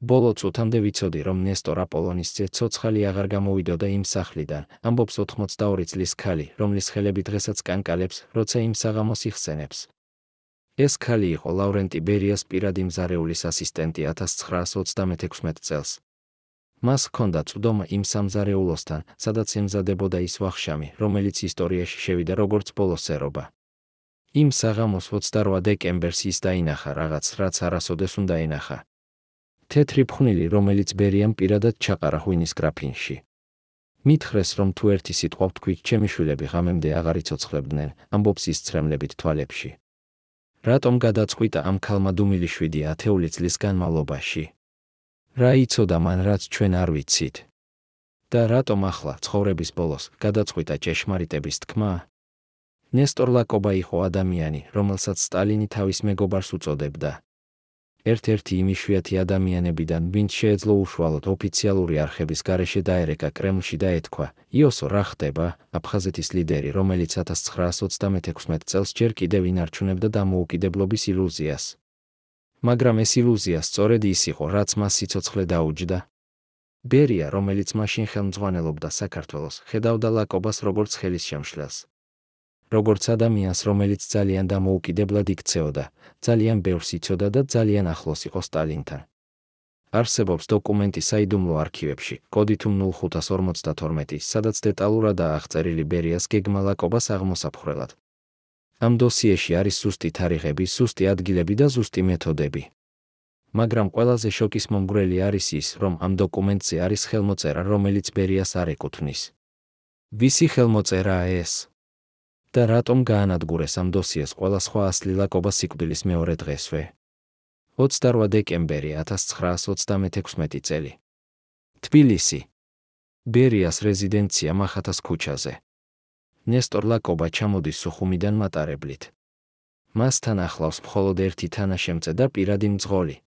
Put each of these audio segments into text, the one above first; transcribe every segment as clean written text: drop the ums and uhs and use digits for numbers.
ბოლო წუთამდე ვიცოდი, რომ ნესტორ აპოლონის ძე ცოცხალი აღარ გამოვიდოდა იმ სახლიდან, ამბობს 82 წლის ქალი, რომლის ხელები დღესაც კანკალებს, როცა იმ საღამოს იხსენებს. ეს ქალი იყო ლავრენტი ბერიას პირადი მზარეულის ასისტენტი 1936 წელს. მას ჰქონდა წვდომა იმ სამზარეულოსთან, სადაც ემზადებოდა ის ვახშამი, რომელიც ისტორიაში შევიდა როგორც ბოლოსერობა. იმ საღამოს 28 დეკემბერს ის დაინახა რაღაც, რაც არასოდეს უნდა ენახა. თეთრი ფხვნილი, რომელიც ბერიამ პირადად ჩაყარა ღვინის გრაფინში. მითხრეს, რომ თუ ერთი სიტყვა ვთქვით, ჩემი შვილები ღამემდე აღარ იცოცხლებდნენ, ამბობს ის ცრემლებით თვალებში. რატომ გადაწყვიტა ამ ქალმა დუმილი 7 წლის განმავლობაში? რა იცოდა მან, რაც ჩვენ არ ვიცით? და რატომ ახლა, ცხოვრების ბოლოს, გადაწყვიტა ჭეშმარიტების თქმა? ნესტორ ლაკობა იყო ადამიანი, რომელსაც სტალინი თავის მეგობარს უწოდებდა. ერთ-ერთი იმ იშვიათი ადამიანებიდან, ვინც შეეძლო უშუალოდ ოფიციალური არხების გარეშე დაერეკა კრემლში და ეთქვა: იოსო, რა ხდება? აფხაზეთის ლიდერი, რომელიც 1936 წელს ჯერ კიდევ ინარჩუნებდა დამოუკიდებლობის ილუზიას. მაგრამ ეს ილუზია სწორედ ის იყო, რაც მას სიცოცხლე დაუჯდა. ბერია, რომელიც მაშინ ხელმძღვანელობდა საქართველოს, ხედავდა ლაკობას როგორც ხელისშემშლელს. როგორც ადამიანს, რომელიც ძალიან დამოუკიდებლად იქცეოდა, ძალიან ბევრს იცოდა და ძალიან ახლოს იყო სტალინთან. არსებობს დოკუმენტი საიდუმლო არქივებში, კოდით 0552, სადაც დეტალურადაა აღწერილი ბერიას გეგმა ლაკობას აღმოსაფხრელად. ამ დოსიეში არის ზუსტი თარიღები, ზუსტი ადგილები და ზუსტი მეთოდები. მაგრამ ყველაზე შოკის მომგვრელი არის ის, რომ ამ დოკუმენტზე არის ხელმოწერა, რომელიც ბერიას არ ეკუთვნის. ვისი ხელმოწერაა ეს? და რატომ გაანადგურეს ამ დოსიეს ყველა სხვა ასლი ლაკობა სიკვდილის მეორე დღესვე? 28 დეკემბერი 1936 წელი. თბილისი. ბერიას რეზიდენცია მახათას ქუჩაზე. ნესტორ ლაკობა ჩამოდის სუხუმიდან მატარებლით. მასთან ახლავს მხოლოდ ერთი თანაშემწე და პირადი მძღოლი.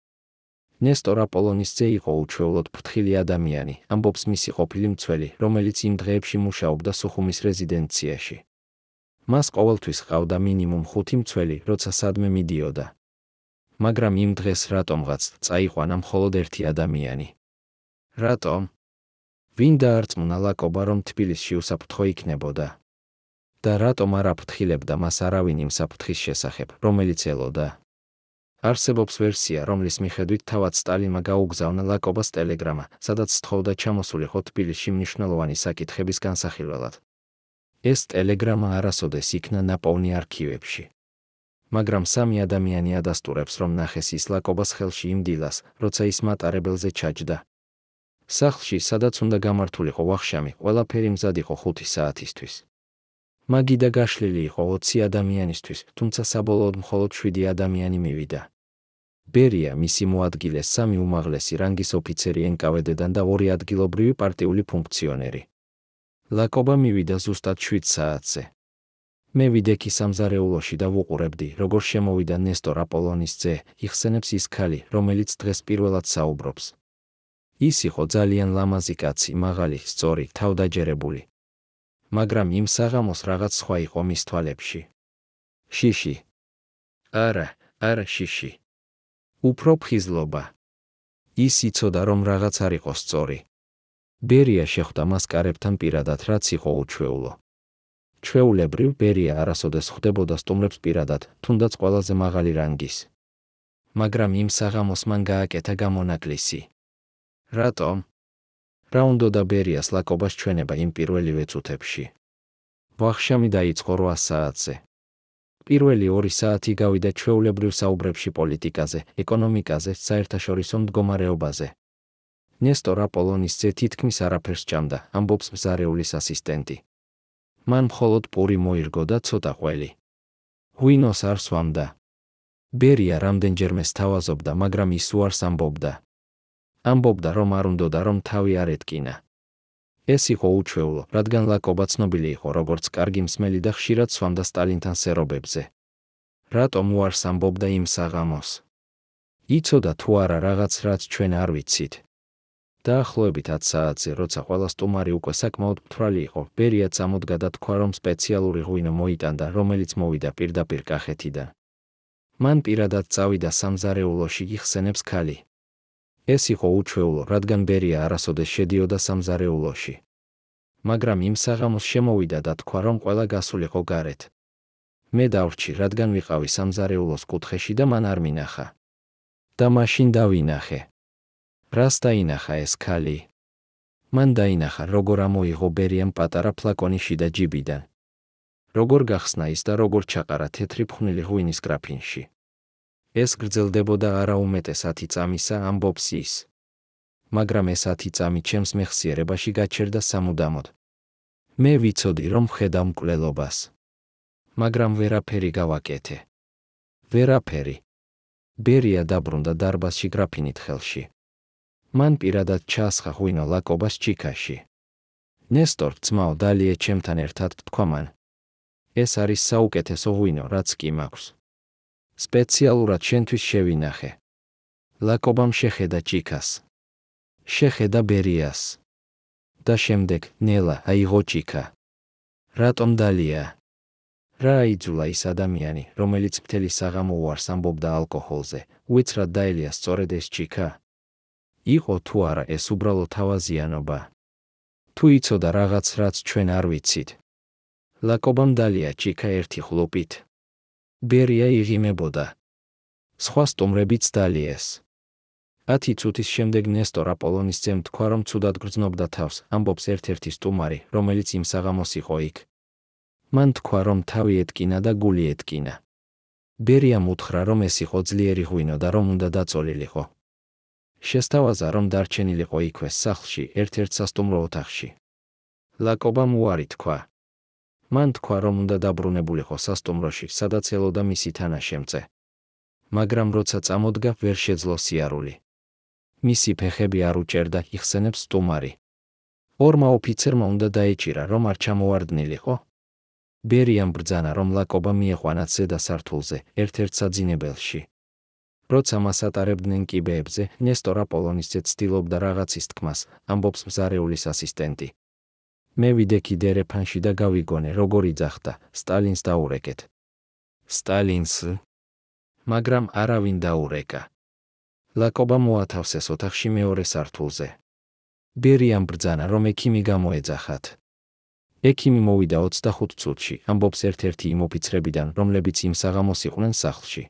ნესტორ აპოლონის ძე იყო უჩვეულოდ ფრთხილი ადამიანი, ამბობს მისი ყოფილი მცველი, რომელიც იმ დღეებში მუშაობდა სუხუმის რეზიდენციაში. მას ყოველთვის ჰყავდა მინიმუმ 5 მცველი, როცა სადმე მიდიოდა. მაგრამ იმ დღეს რატომღაც წაიყვანა მხოლოდ ერთი ადამიანი. რატომ? ვინ დაარწმუნა ლაკობა, რომ თბილისში უსაფრთხო იქნებოდა? და რატომ არ აფრთხილებდა მას არავინ იმ საფრთხის შესახებ, რომელიც ელოდა? არსებობს ვერსია, რომლის მიხედვით თავად სტალინმა გაუგზავნა ლაკობას ტელეგრამა, სადაც სთხოვდა ჩამოსულიყო თბილისში მნიშვნელოვანი საკითხების განსახილველად. ეს ტელეგრამა არასოდეს იქნა ნაპოვნი არქივებში. მაგრამ სამი ადამიანი ადასტურებს, რომ ნახეს ის ლაკობას ხელში იმ დილას, როცა ის მატარებელზე ჩაჯდა. სახლში, სადაც უნდა გამართულიყო ვახშამი, ყველაფერი მზად იყო 5 საათისთვის. მაგიდა გაშლილი იყო 20 ადამიანისთვის, თუმცა საბოლოოდ მხოლოდ 7 ადამიანი მივიდა. ბერია, მისი მოადგილე, 3 უმაღლესი რანგის ოფიცერი NKVD-დან და 2 ადგილობრივი პარტიული ფუნქციონერი. ლაკობა მივიდა ზუსტად 7 საათზე. მე ვიდექი სამზარეულოში და ვუყურებდი, როგორ შემოვიდა ნესტორ აპოლონის ძე, იხსენებს ის ქალი, რომელიც დღეს პირველად საუბრობს. ის იყო ძალიან ლამაზი კაცი, მაღალი, სწორი, თავდაჯერებული. მაგრამ იმ საღამოს რაღაც სხვა იყო მის თვალებში. შიში. არა შიში. უფრო ფხიზლობა. ის იცოდა, რომ რაღაც არ იყო სწორი. ბერია შეხვდა მას კარებთან პირადად, რაც იყო უჩვეულო. ჩვეულებრივ, ბერია არასოდეს ხვდებოდა სტუმრებს პირადად, თუნდაც ყველაზე მაღალი რანგის. მაგრამ იმ საღამოს მან გააკეთა გამონაკლისი. რატომ? რა უნდოდა ბერიას ლაკობას ჩვენება იმ პირველივე წუთებში? ვახშამი დაიწყო 8 საათზე. პირველი 2 საათი გავიდა ჩვეულებრივ საუბრებში პოლიტიკაზე, ეკონომიკაზე, საერთაშორისო მდგომარეობაზე. ნესტორ აპოლონის ძე თითქმის არაფერს ჭამდა, ამბობს მზარეულის ასისტენტი. მან მხოლოდ პური მოირგო და ცოტა ყველი. ღვინოს არ სვამდა. ბერია რამდენჯერმე სთავაზობდა, მაგრამ ის უარს ამბობდა. ამბობდა, რომ არ უნდოდა, რომ თავი არ ეთკინა. ეს იყო უჩვეულო, რადგან ლაკობა ცნობილი იყო როგორც კარგი მსმელი და ხშირად სვამდა სტალინთან სერობებზე. რატომ უარს ამბობდა იმ საღამოს? იცოდა თუ არა რაღაც, რაც ჩვენ არ ვიცით. დაახლოებით 10 საათზე, როცა ყველა სტუმარი უკვე საკმაოდ მთვრალი იყო, ბერია წამოდგა და თქვა, რომ სპეციალური ღვინო მოიტანდა, რომელიც მოვიდა პირდაპირ კახეთიდან. მან პირადად წავიდა სამზარეულოში, იხსენებს ქალი. ეს იყო უჩვეულო, რადგან ბერია არასოდეს შედიოდა სამზარეულოში. მაგრამ იმ საღამოს შემოვიდა და თქვა, რომ ყველა გასულიყო გარეთ. მე დავრჩი, რადგან ვიყავი სამზარეულოს კუთხეში და მან არ მინახა. და მაშინ დავინახე. რას დაინახა ეს ქალი? მან დაინახა, როგორ ამოიღო ბერიამ პატარა ფლაკონი შიდა ჯიბიდან. როგორ გახსნა ის და როგორ ჩაყარა თეთრი ფხვნილი ღვინის გრაფინში. ეს გრძელდებოდა არა უმეტეს 10 წამისა, ამბობს ის. მაგრამ ეს 10 წამი ჩემს მეხსიერებაში გაჩერდა სამუდამოდ. მე ვიცოდი, რომ ვხედავ მკვლელობას. მაგრამ ვერაფერი გავაკეთე. ვერაფერი. ბერია დაბრუნდა დარბაზში გრაფინით ხელში. მან პირადად ჩაასხა ღვინო ლაკობას ჩიქაში. ნესტორ, ძმაო, დალიე ჩემთან ერთად, თქვა მან. ეს არის საუკეთესო ღვინო, რაც კი მაქვს. სპეციალურად შენთვის შევინახე. ლაკობამ შეხედა ჩიქას. შეხედა ბერიას. და შემდეგ, ნელა, აიღო ჩიქა. რატომ დალია? რა აიძულა ის ადამიანი, რომელიც მთელი საღამო უარს ამბობდა ალკოჰოლზე, უეცრად დაელია სწორედ ეს ჩიქა? იყო თუ არა ეს უბრალოდ თავაზიანობა? თუ იცოდა რაღაც, რაც ჩვენ არ ვიცით. ლაკობამ დალია ჩიქა ერთი ხლუპით. ბერია იღიმებოდა. სხვა სტუმრებიც დალიეს. 10 წუთის შემდეგ ნესტორ აპოლონისძემ თქვა, რომ ცუდად გრძნობდა თავს, ამბობს ერთ-ერთი სტუმარი, რომელიც იმ საღამოს იყო იქ. მან თქვა, რომ თავი ეთკინა და გული ეთკინა. ბერიამ უთხრა, რომ ეს იყო ძლიერი ღვინო და რომ უნდა დაწოლილიყო. შესთავაზა, რომ დარჩენილიყო იქვე სახლში, ერთ-ერთ სასტუმრო ოთახში. ლაკობამ უარი თქვა. მან თქვა, რომ უნდა დაბრუნებულიყო სასტუმროში, სადაც ელოდა მისი თანაშემწე. მაგრამ როცა წამოდგა, ვერ შეძლო სიარული. მისი ფეხები არ უჭერდა, იხსენებს სტუმარი. ორმა ოფიცერმა უნდა დაეჭირა, რომ არ ჩამოვარდნილიყო. ბერიამ ბრძანა, რომ ლაკობა მieყვანათ ზედა სართულზე, ერთ-ერთ საძინებელში. როცა მას ატარებდნენ კიბეებზე, ნესტორ აპოლონისძე ცდილობდა რაღაცის თქმას, ამბობს მზარეულის ასისტენტი. მე ვიდექი დერეფანში და გავიგონე, როგორ იძახდა, სტალინს დაურეკეთ. სტალინს? მაგრამ არავინ დაურეკა. ლაკობა მოათავსეს ოთახში მეორე სართულზე. ბერიამ ბრძანა, რომ ექიმი გამოეძახათ. ექიმი მოვიდა 25 წუთში, ამბობს ერთ-ერთი იმ ოფიცრებიდან, რომლებიც იმ საღამოს იყვნენ სახლში.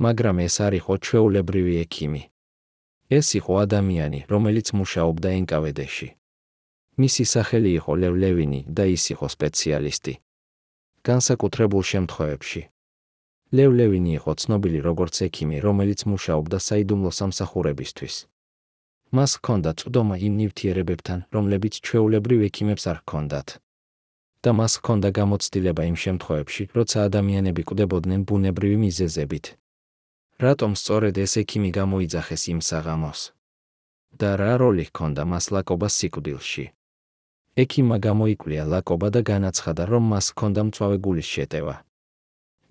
მაგრამ ეს არ იყო ჩვეულებრივი ექიმი. ეს იყო ადამიანი, რომელიც მუშაობდა NKVD-ში. მისი სახელი იყო ლევ ლევინი და ის იყო სპეციალისტი. განსაკუთრებულ შემთხვევებში. ლევ ლევინი იყო ცნობილი როგორც ექიმი, რომელიც მუშაობდა საიდუმლო სამსახურებისთვის. მას ჰქონდა წვდომა იმ ნივთიერებებთან, რომლებიც ჩვეულებრივ ექიმებს არ ჰქონდათ. და მას ჰქონდა გამოცდილება იმ შემთხვევებში, როცა ადამიანები კვდებოდნენ ბუნებრივი მიზეზებით. რატომ სწორედ ეს ექიმი გამოიძახეს იმ საღამოს? და რა როლი ჰქონდა მას ლაკობას სიკვდილში? ექიმმა გამოიკვლია ლაკობა და განაცხადა, რომ მას ჰქონდა მწვავე გულის შეტევა.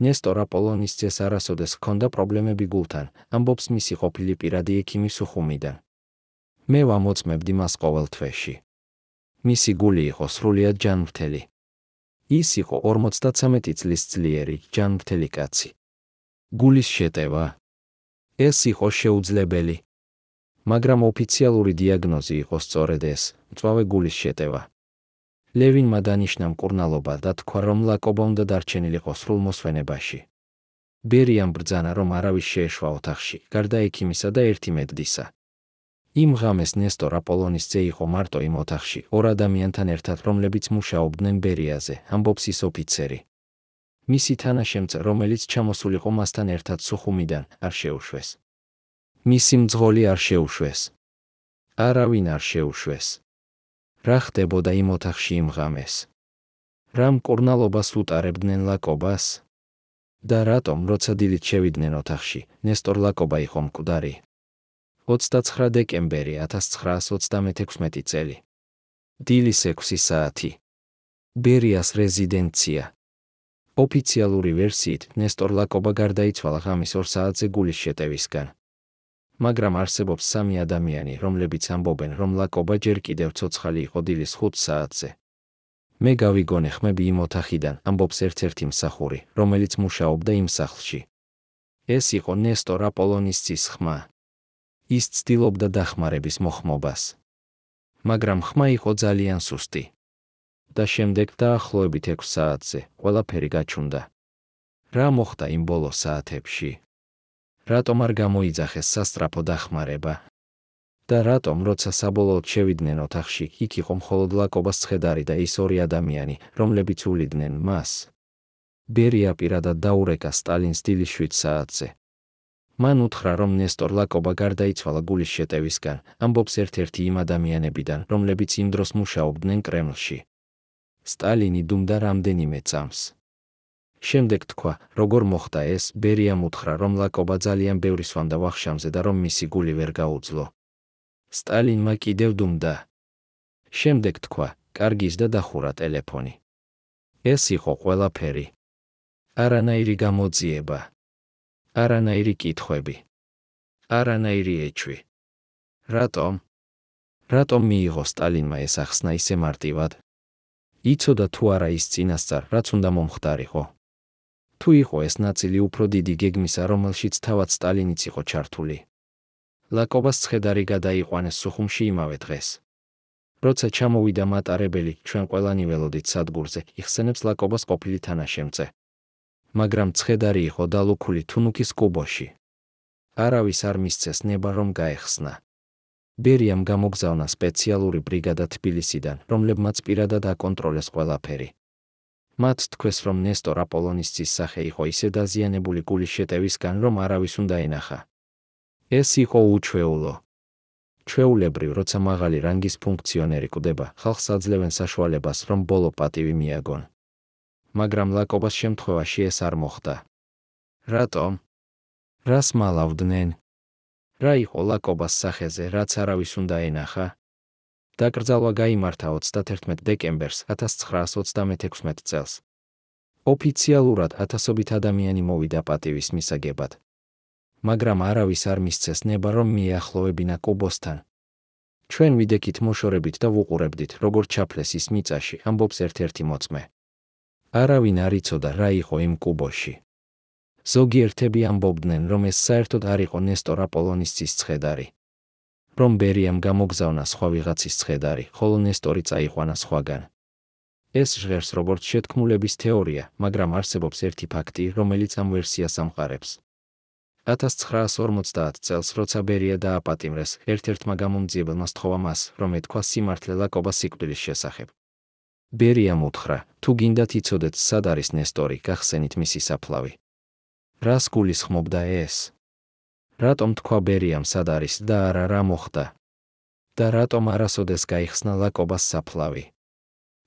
ნესტორ აპოლონისძეს არასოდეს ჰქონდა პრობლემები გულთან, ამბობს მისი ყოფილი პირადი ექიმი სუხუმიდან. მე ვამოწმებდი მას ყოველ თვეში. მისი გული იყო სრულიად ჯანმრთელი. ის იყო 53 წლის ძლიერი, ჯანმრთელი კაცი. გულის შეტევა. ეს იყო შეუძლებელი. მაგრამ ოფიციალური დიაგნოზი იყო სწორედ ეს, მწვავე გულის შეტევა. ლევინმა დანიშნა მკურნალობა და თქვა, რომ ლაკობა უნდა დარჩენილიყო სრულმოსვენებაში. ბერიამ ბრძანა, რომ არავის შეეშვა ოთახში, გარდა ექიმისა და ერთი მედდისა. იმ ღამეს ნესტორ აპოლონისძე იყო მარტო იმ ოთახში, ორ ადამიანთან ერთად, რომლებიც მუშაობდნენ ბერიაზე, ამბობს ის ოფიცერი. მისი თანაშემწე, რომელიც ჩამოსულიყო მასთან ერთად სუხუმიდან, არ შეუშვეს. მისი მძღოლი არ შეუშვეს. არავინ არ შეუშვეს. რა ხდებოდა იმ ოთახში იმ ღამეს? რა მკურნალობას უტარებდნენ ლაკობას? და რატომ, როცა დილით შევიდნენ ოთახში, ნესტორ ლაკობა იყო მკვდარი? 29 დეკემბერი 1936 წელი. დილის 6 საათი. ბერიას რეზიდენცია. ოფიციალური ვერსიით, ნესტორ ლაკობა გარდაიცვალა ღამის 2 საათზე გულის შეტევისგან. მაგრამ არსებობს 3 ადამიანი, რომლებიც ამბობენ, რომ ლაკობა ჯერ კიდევ ცოცხალი იყო დილის 5 საათზე. მე გავიგონე ხმები იმ ოთახიდან, ამბობს ერთ-ერთი მსახური, რომელიც მუშაობდა იმ სახლში. ეს იყო ნესტორ აპოლონისძის ხმა. ის ცდილობდა დახმარების მოხმობას. მაგრამ ხმა იყო ძალიან სუსტი. და შემდეგ დაახლოებით 6 საათზე ყველაფერი გაჩუნდა. რა მოხდა იმ ბოლო საათებში? რატომ არ გამოიძახეს სასწრაფო დახმარება? და რატომ, როცა საბოლოოდ შევიდნენ ოთახში, იქ იყო მხოლოდ ლაკობას ცხედარი და ის ორი ადამიანი, რომლებიც უვლიდნენ მას? ბერია პირადად დაურეკა სტალინს დილის 7 საათზე. მან უთხრა, რომ ნესტორ ლაკობა გარდაიცვალა გულის შეტევისგან, ამბობს ერთ-ერთი იმ ადამიანებიდან, რომლებიც იმ დროს მუშაობდნენ კრემლში. სტალინი დუმდა რამდენიმე წამს. შემდეგ თქვა, როგორ მოხდა ეს, ბერიამ უთხრა, რომ ლაკობა ძალიან ბევრი სვამდა ვახშამზე და რომ მისი გული ვერ გაუძლო. სტალინმა კიდევ დუმდა. შემდეგ თქვა, კარგის და დახურა ტელეფონი. ეს იყო ყველაფერი. არანაირი გამოძიება. არანაირი კითხვები. არანაირი ეჭვი. რატომ? რატომ მიიღო სტალინმა ეს ახსნა ისე მარტივად? იცოდა თუ არა ის წინასწარ, რაც უნდა მომხდარიყო. თუ იყო ეს ნაწილი უფრო დიდი გეგმისა, რომელშიც თავად სტალინიც იყო ჩართული. ლაკობას ცხედარი გადაიყვანეს სუხუმში იმავე დღეს. როცა ჩამოვიდა მატარებელი, ჩვენ ყველანი ველოდით სადგურზე, იხსენებს ლაკობას ყოფილი თანაშემწე. მაგრამ ცხედარი იყო დალუქული თუნუქის კუბოში. არავის არ მისცეს ნება რომ გაეხსნა. ბერიამ გამოგზავნა სპეციალური ბრიგადა თბილისიდან, რომლებმაც პირადად აკონტროლეს ყველაფერი. მათ თქვეს, რომ ნესტორ აპოლონისძის სახე იყო ისე დაზიანებული გულის შეტევისგან, რომ არავის უნდა ენახა. ეს იყო უჩვეულო. ჩვეულებრივ, როცა მაღალი რანგის ფუნქციონერი კვდება, ხალხს აძლევენ საშუალებას, რომ ბოლო პატივი მიაგონ. მაგრამ ლაკობას შემთხვევაში ეს არ მოხდა. რატომ? რას მალავდნენ? რა იყო ლაკობას სახეზე, რაც არავის უნდა ენახა? დაკრძალვა გაიმართა 31 დეკემბერს 1936 წელს. ოფიციალურად ათასობით ადამიანი მოვიდა პატივის მისაგებად. მაგრამ არავის არ მისცეს ნება რომ მიახლოვებინა კუბოსთან. ჩვენ ვიდექით მოშორებით და ვუყურებდით, როგორ ჩაფლეს ის მიწაში, ამბობს ერთ-ერთი მოწმე. არავინ არ იცოდა რა იყო იმ კუბოში. ზოგიერთები ამბობდნენ, რომ ეს საერთოდ არ იყო ნესტორ აპოლონისძის ცხედარი. რომ ბერიამ გამოგზავნა სხვა ვიღაცის ცხედარი, ხოლო ნესტორი წაიყვანა სხვაგან. ეს ჟღერს როგორც შეთქმულების თეორია, მაგრამ არსებობს ერთი ფაქტი, რომელიც ამ ვერსიას ამყარებს. 1950 წელს, როცა ბერია დააპატიმრეს, ერთ-ერთმა გამომძიებელმა სთხოვა მას, რომ ეთქვა სიმართლე ლაკობას სიკვდილის შესახებ. ბერიამ უთხრა, თუ გინდათ იცოდეთ სად არის ნესტორი, გახსენით მისი საფლავი. რას გულისხმობდა ეს? რატომ თქვა ბერიამ სად არის და არა რა მოხდა? და რატომ არასოდეს გაიხსნა ლაკობას საფლავი?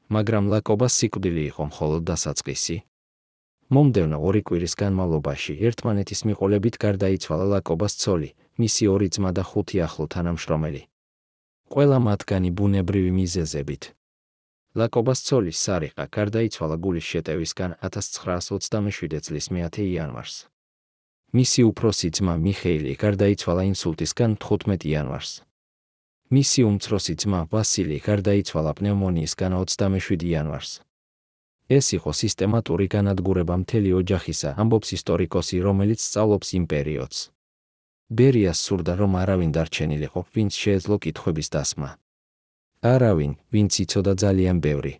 მაგრამ ლაკობას სიკვდილი იყო მხოლოდ დასაწყისი. მომდევნო 2 კვირის განმავლობაში ერთმანეთის მიყოლებით გარდაიცვალა ლაკობას ცოლი, მისი 2 ძმა და 5 ახლო თანამშრომელი. ყველა მათგანი ბუნებრივი მიზეზებით. ლაკობას ცოლის სარიყა გარდაიცვალა გულის შეტევისგან 1927 წლის 1 იანვარს. მისი უფროსი ძმა მიხეილი გარდაიცვალა ინსულტისგან 15 იანვარს. მისი უმცროსი ძმა ვასილი გარდაიცვალა პნევმონიისგან 27 იანვარს. ეს იყო სისტემატური განადგურება მთელი ოჯახისა, ამბობს ისტორიკოსი, რომელიც სწავლობს იმ პერიოდს. ბერიას სურდა, რომ არავინ დარჩენილიყო, ვინც შეეძლო კითხვების დასმა. არავინ, ვინც იცოდა ძალიან ბევრი.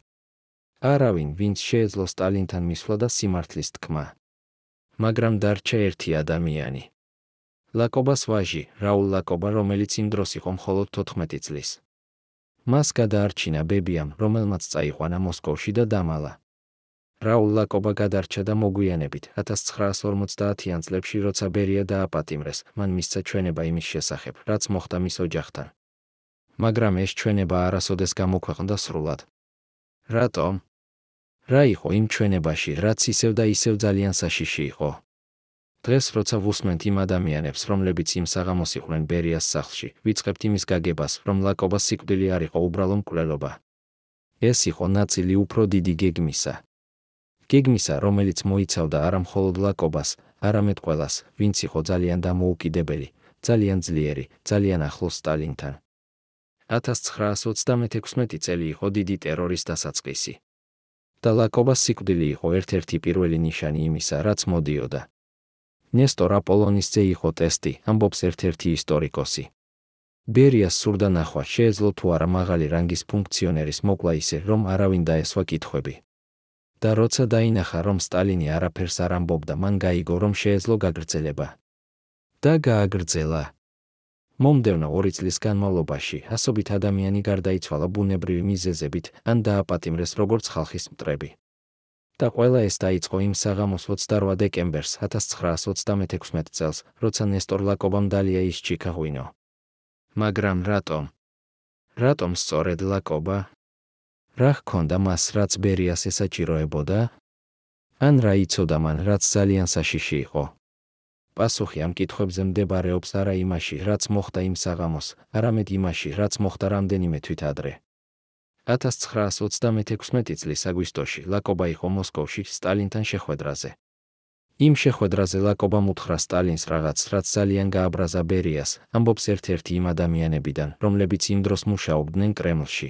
არავინ, ვინც შეეძლო სტალინთან მისვლა და სიმართლის თქმა. მაგრამ დარჩა ერთი ადამიანი. ლაკობას ვაჟი, რაულ ლაკობა, რომელიც იმ დროს იყო მხოლოდ 14 წლის. მას გადაარჩინა ბებიამ, რომელმაც წაიყვანა მოსკოვში და დამალა. რაულ ლაკობა გადარჩა და მოგვიანებით 1950-იან წლებში, როცა ბერია დააპატიმრეს, მან მისცა ჩვენება იმის შესახებ, რაც მოხდა მის ოჯახთან. მაგრამ ეს ჩვენება არასოდეს გამოქვეყნდა სრულად. რატომ? რა იყო იმ ჩვენებაში, რაც ისევ და ისევ ძალიან საშიში იყო? დღეს, როცა ვუსმენთ იმ ადამიანებს, რომლებიც იმ საღამოს იყვნენ ბერიას სახლში, ვიწყებთ იმის გაგებას, რომ ლაკობას სიკვდილი არ იყო უბრალო მკვლელობა. ეს იყო ნაწილი უფრო დიდი გეგმისა. გეგმისა, რომელიც მოიცავდა არა მხოლოდ ლაკობას, არამედ ყველას, ვინც იყო ძალიან დამოუკიდებელი, ძალიან ძლიერი, ძალიან ახლოს სტალინთან. 1936 წელი იყო დიდი ტერორის დასაწყისი. და ლაკობას სიკვდილი იყო ერთ-ერთი პირველი ნიშანი იმისა, რაც მოდიოდა. ნესტორ აპოლონისძე იყო ტესტი, ამბობს ერთ-ერთი ისტორიკოსი. ბერიას სურდა ნახვა, შეეძლო თუ არა მაღალი რანგის ფუნქციონერის მოკლა ისე, რომ არავინ დაესვა კითხვები. და როცა დაინახა, რომ სტალინი არაფერს არ ამბობდა, მან გაიგო, რომ შეეძლო გაგრძელება. და გააგრძელა. მომდევნო 2 წლის განმავლობაში ასობით ადამიანი გარდაიცვალა ბუნებრივი მიზეზებით, ან დააპატიმრეს როგორც ხალხის მტრები. და ყველა ეს დაიწყო იმ საღამოს 28 დეკემბერს 1936 წელს, როცა ნესტორ ლაკობამ დალია ის ჩიკაღვინო. მაგრამ რატომ? რატომ სწორედ ლაკობა? რა ჰქონდა მას, რაც ბერიას ესაჭიროებოდა? ან რა იცოდა მან, რაც ძალიან საშიში იყო? პასუხი ამ კითხვებზე მდებარეობს არა იმაში, რაც მოხდა იმ საღამოს, არამედ იმაში, რაც მოხდა რამდენიმე თვით ადრე. 1936 წლის აგვისტოში ლაკობა იყო მოსკოვში სტალინთან შეხვედრაზე. იმ შეხვედრაზე ლაკობამ უთხრა სტალინს რაღაც, რაც ძალიან გააბრაზა ბერიას, ამბობს ერთ-ერთი იმ ადამიანებიდან, რომლებიც იმ დროს მუშაობდნენ კრემლში.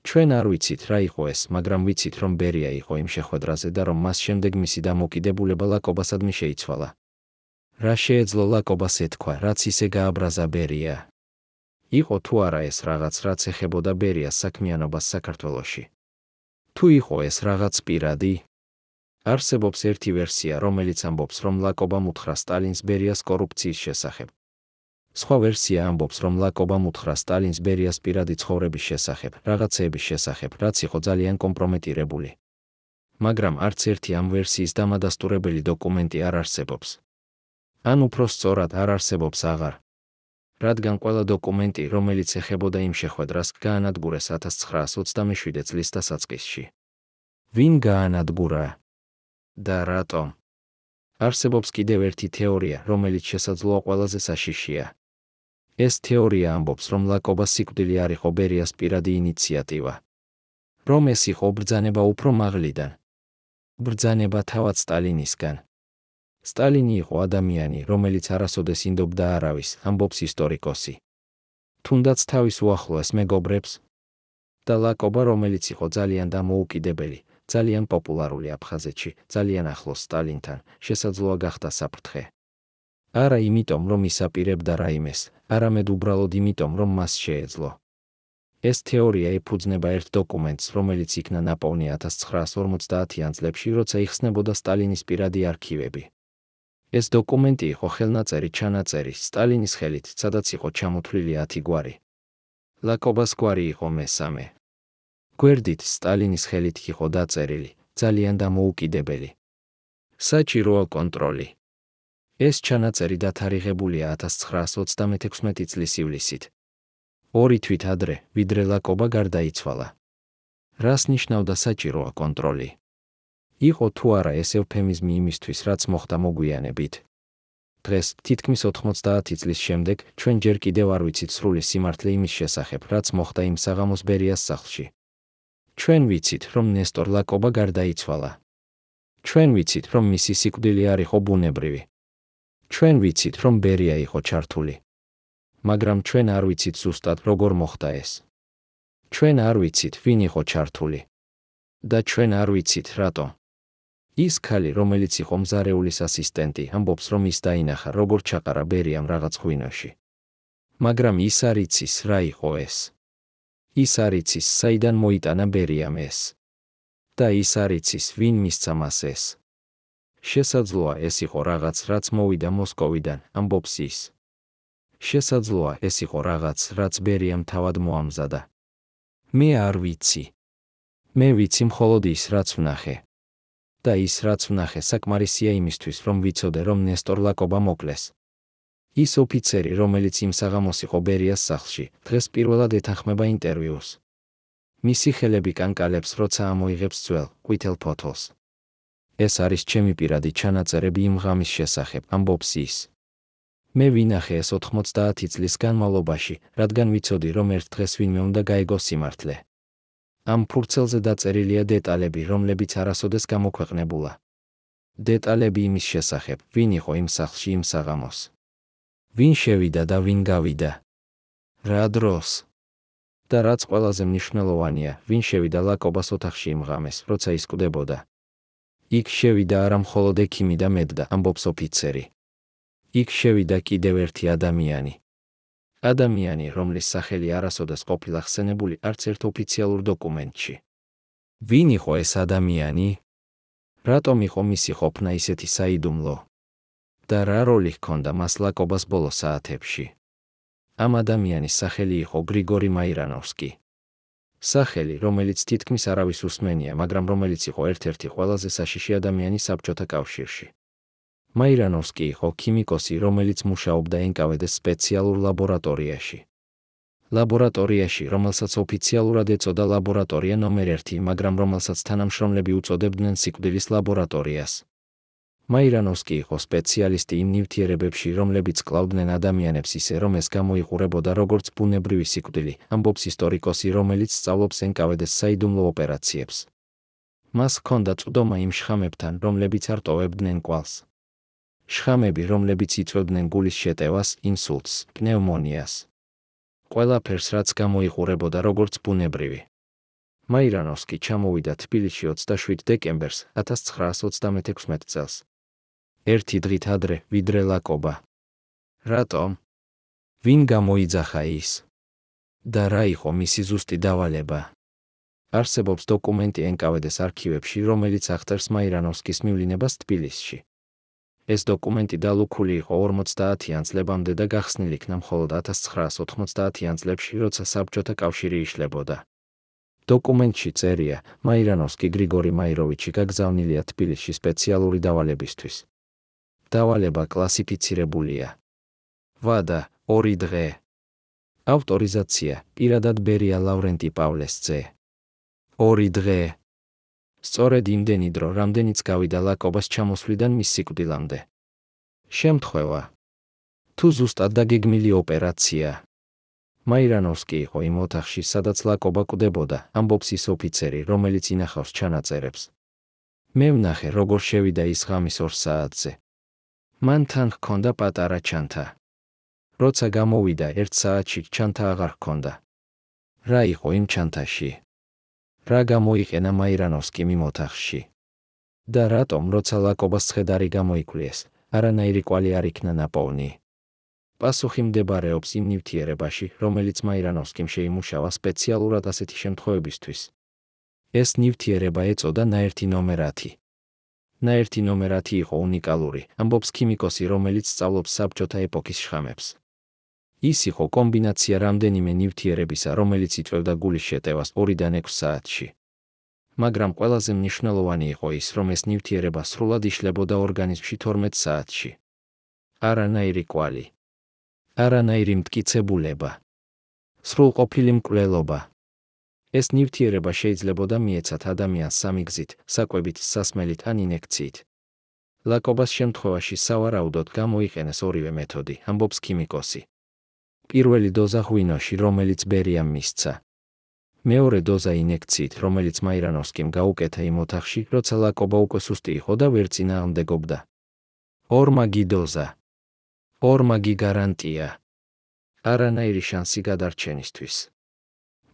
ჩვენ არ ვიცით, რა იყო ეს, მაგრამ ვიცით, რომ ბერია იყო იმ შეხვედრაზე და რომ მას შემდეგ მისი დამოკიდებულება ლაკობასადმი შეიცვალა. რა შეეძლო ლაკობას ეთქვა, რაც ისე გააბრაზა ბერია? იყო თუ არა ეს რაღაც, რაც ეხებოდა ბერიას საქმიანობას საქართველოში? თუ იყო ეს რაღაც პირადი? არსებობს ერთი ვერსია, რომელიც ამბობს, რომ ლაკობამ უთხრა სტალინს ბერიას კორუფციის შესახებ. სხვა ვერსია ამბობს, რომ ლაკობამ უთხრა სტალინს ბერიას პირადი ცხოვრების შესახებ, რაღაცეების შესახებ, რაც იყო ძალიან კომპრომეტირებული. მაგრამ არც ერთი ამ ვერსიის დამადასტურებელი დოკუმენტი არ არსებობს. ან უფრო სწორად არ არსებობს აღარ. რადგან ყველა დოკუმენტი, რომელიც ეხებოდა იმ შეხვედრას, გაანადგურეს 1927 წლის დასაწყისში. ვინ გაანადგურა? და რატომ? არსებობს კიდევ ერთი თეორია, რომელიც შესაძლოა ყველაზე საშიშია. ეს თეორია ამბობს, რომ ლაკობა სიკვდილი არ იყო ბერიას პირადი ინიციატივა. რომ ეს იყო ბრძანება უფრო მაღლიდან. ბრძანება თავად სტალინისგან. სტალინი იყო ადამიანი, რომელიც არასოდეს ინდობდა არავის, ამბობს ისტორიკოსი. თუნდაც თავის უახლოეს მეგობრებს. და ლაკობა, რომელიც იყო ძალიან დამოუკიდებელი, ძალიან პოპულარული აფხაზეთში, ძალიან ახლოს სტალინთან, შესაძლოა გახდა საფრთხე. არა იმიტომ, რომ ისაპირებდა რაიმეს, არამედ უბრალოდ იმიტომ, რომ მას შეეძლო. ეს თეორია ეფუძნება ერთ დოკუმენტს, რომელიც იქნა ნაპოვნი 1950-იან წლებში, როცა იხსნებოდა სტალინის პირადი არქივები. ეს დოკუმენტი იყო ხელნაწერი ჩანაწერი სტალინის ხელით, სადაც იყო ჩამოთვლილი 10 გვარი. ლაკობას გვარი იყო მესამე. გვერდით სტალინის ხელით იყო დაწერილი, ძალიან დამოუკიდებელი. საჭიროა კონტროლი. ეს ჩანაწერი დათარიღებულია 1936 წლის ივლისით. 2 თვით ადრე, ვიდრე ლაკობა გარდაიცვალა. რას ნიშნავდა საჭიროა კონტროლი? იყო თუ არა ეს ევფემიზმი იმისთვის, რაც მოხდა მოგვიანებით. დღეს, თითქმის 90 წლის შემდეგ, ჩვენ ჯერ კიდევ არ ვიცით სრული სიმართლე იმის შესახებ, რაც მოხდა იმ საღამოს ბერიას სახლში. ჩვენ ვიცით, რომ ნესტორ ლაკობა გარდაიცვალა. ჩვენ ვიცით, რომ მისი სიკვდილი არ იყო ბუნებრივი. ჩვენ ვიცით, რომ ბერია იყო ჩართული. მაგრამ ჩვენ არ ვიცით ზუსტად, როგორ მოხდა ეს. ჩვენ არ ვიცით, ვინ იყო ჩართული. და ჩვენ არ ვიცით, რატომ. ის ქალი, რომელიც იყო მზარეულის ასისტენტი, ამბობს, რომ ის დაინახა, როგორ ჩაყარა ბერიამ რაღაც ღვინოში. მაგრამ ის არ იცის, რა იყო ეს. ის არ იცის, საიდან მოიტანა ბერიამ ეს. და ის არ იცის, ვინ მისცა მას ეს. შესაძლოა ეს იყო რაღაც, რაც მოვიდა მოსკოვიდან, ამბობს ის. შესაძლოა ეს იყო რაღაც, რაც ბერიამ თავად მოამზადა. მე არ ვიცი. მე ვიცი მხოლოდ ის, რაც ვნახე. და ის, რაც ვნახე, საკმარისია იმისთვის, რომ ვიცოდე, რომ ნესტორ ლაკობა მოკლეს. ის ოფიცერი, რომელიც იმ საღამოს იყო ბერიას სახლში, დღეს პირველად ეთანხმება ინტერვიუს. მისი ხელები კანკალებს, როცა ამოიღებს ძველ, ყვითელ ფოთოლს. ეს არის ჩემი პირადი ჩანაწერები იმ ღამის შესახებ, ამბობს ის. მე ვინახე ეს 90 წლის განმავლობაში, რადგან ვიცოდი, რომ ერთ დღეს ვინმე უნდა გაიგო სიმართლე. ამ ფურცელზე დაწერილია დეტალები, რომლებიც არასოდეს გამოქვეყნებულა. დეტალები იმის შესახებ, ვინ იყო იმ სახლში იმ საღამოს. ვინ შევიდა და ვინ გავიდა. რა დროს. და რაც ყველაზე მნიშვნელოვანია, ვინ შევიდა ლაკობას ოთახში იმ ღამეს, როცა ის კვდებოდა. იქ შევიდა არა მხოლოდ ექიმი და მედდა, ამბობს ოფიცერი. იქ შევიდა კიდევ ერთი ადამიანი. ადამიანი, რომლის სახელი არასოდეს ყოფილა ხსენებული არც ერთ ოფიციალურ დოკუმენტში. ვინ იყო ეს ადამიანი? რატომ იყო მისი ყოფნა ისეთი საიდუმლო? და რა როლი ჰქონდა მას ლაკობას ბოლო საათებში? ამ ადამიანის სახელი იყო გრიგორი მაირანოვსკი. სახელი, რომელიც თითქმის არავის უსმენია, მაგრამ რომელიც იყო ერთ-ერთი ყველაზე საშიში ადამიანი საბჭოთა კავშირში. მაირანოვსკი იყო ქიმიკოსი, რომელიც მუშაობდა NKVD-ს სპეციალურ ლაბორატორიაში. ლაბორატორიაში, რომელსაც ოფიციალურად ეწოდა ლაბორატორია ნომერ 1, მაგრამ რომელსაც თანამშრომლები უწოდებდნენ სიკვდილის ლაბორატორიას. მაირანოვსკი იყო სპეციალისტი იმ ნივთიერებებში, რომლებიც კლავდნენ ადამიანებს ისე, რომ ეს გამოიყურებოდა როგორც ბუნებრივი სიკვდილი, ამბობს ისტორიკოსი, რომელიც სწავლობს NKVD-ს საიდუმლო ოპერაციებს. მას ჰქონდა წვდომა იმ შხამებთან, რომლებიც არ ტოვებდნენ კვალს. შხამები, რომლებიც იწვევდნენ გულის შეტევას, ინსულტს, პნევმონიას. ყველაფერს, რაც გამოიყურებოდა როგორც ბუნებრივი. მაირანოვსკი ჩამოვიდა თბილისში 27 დეკემბერს 1936 წელს. ერთი დღით ადრე, ვიდრე ლაკობა. რატომ? ვინ გამოიძახა ის? და რა იყო მისი ზუსტი დავალება? არსებობს დოკუმენტი NKVD-ს არქივებში, რომელიც აღწერს მაირანოვსკის მივლინებას თბილისში. ეს დოკუმენტი დალუქული იყო 50-იან წლებამდე და გახსნილი იქნა მხოლოდ 1990-იან წლებში, როცა საბჭოთა კავშირი იშლებოდა. დოკუმენტში წერია, მაირანოვსკი გრიგორი მაიროვიჩი გაგზავნილია თბილისში სპეციალური დავალებისთვის. დავალება კლასიფიცირებულია. ვადა, 2 დღე. ავტორიზაცია, პირადად ბერია ლავრენტი პავლესძე. 2 დღე. სწორედ იმდენი დრო, რამდენიც გავიდა ლაკობას ჩამოსვლიდან მის სიკვდილამდე. შემთხვევა. თუ ზუსტად დაგეგმილი ოპერაცია. მაირანოვსკი იყო იმ ოთახში, სადაც ლაკობა კვდებოდა, ამბობს ის ოფიცერი, რომელიც ინახავს ჩანაწერებს. მე ვნახე, როგორ შევიდა ის ღამის 2 საათზე. მან თან ჰქონდა პატარა ჩანთა. როცა გამოვიდა 1 საათში, ჩანთა აღარ ჰქონდა. რა იყო იმ ჩანთაში? რა გამოიყენა მაირანოვსკიმ იმ ოთახში? და რატომ, როცა ლაკობას ცხედარი გამოიკვლიეს, არანაირი კვალი არ იქნა ნაპოვნი? პასუხი მდებარეობს იმ ნივთიერებაში, რომელიც მაირანოვსკიმ შეიმუშავა სპეციალურად ასეთი შემთხვევებისთვის. ეს ნივთიერება ეწოდა ნაერთი ნომერ 10. ნაერთი ნომერ 10 იყო უნიკალური, ამბობს ქიმიკოსი, რომელიც სწავლობს საბჭოთა ეპოქის შხამებს. ის იყო კომბინაცია რამდენიმე ნივთიერებისა, რომელიც იწვევდა გულის შეტევას 2-დან 6 საათში. მაგრამ ყველაზე მნიშვნელოვანი იყო ის, რომ ეს ნივთიერება სრულად იშლებოდა ორგანიზმში 12 საათში. არანაირი კვალი. არანაირი მტკიცებულება. სრულყოფილი მკვლელობა. ეს ნივთიერება შეიძლებოდა მიეცათ ადამიანს სამი გზით, საკვებით, სასმელით ან ინექციით. ლაკობას შემთხვევაში სავარაუდოდ გამოიყენეს ორივე მეთოდი, ამბობს ქიმიკოსი. პირველი დოზა ღვინოში, რომელიც ბერიამ მისცა. მეორე დოზა ინექციით, რომელიც მაირანოვსკიმ გაუკეთა იმ ოთახში, როცა ლაკობა უკვე სუსტი იყო და ვერ წინააღმდეგობდა. ორმაგი დოზა. ორმაგი გარანტია. არანაირი შანსი გადარჩენისთვის.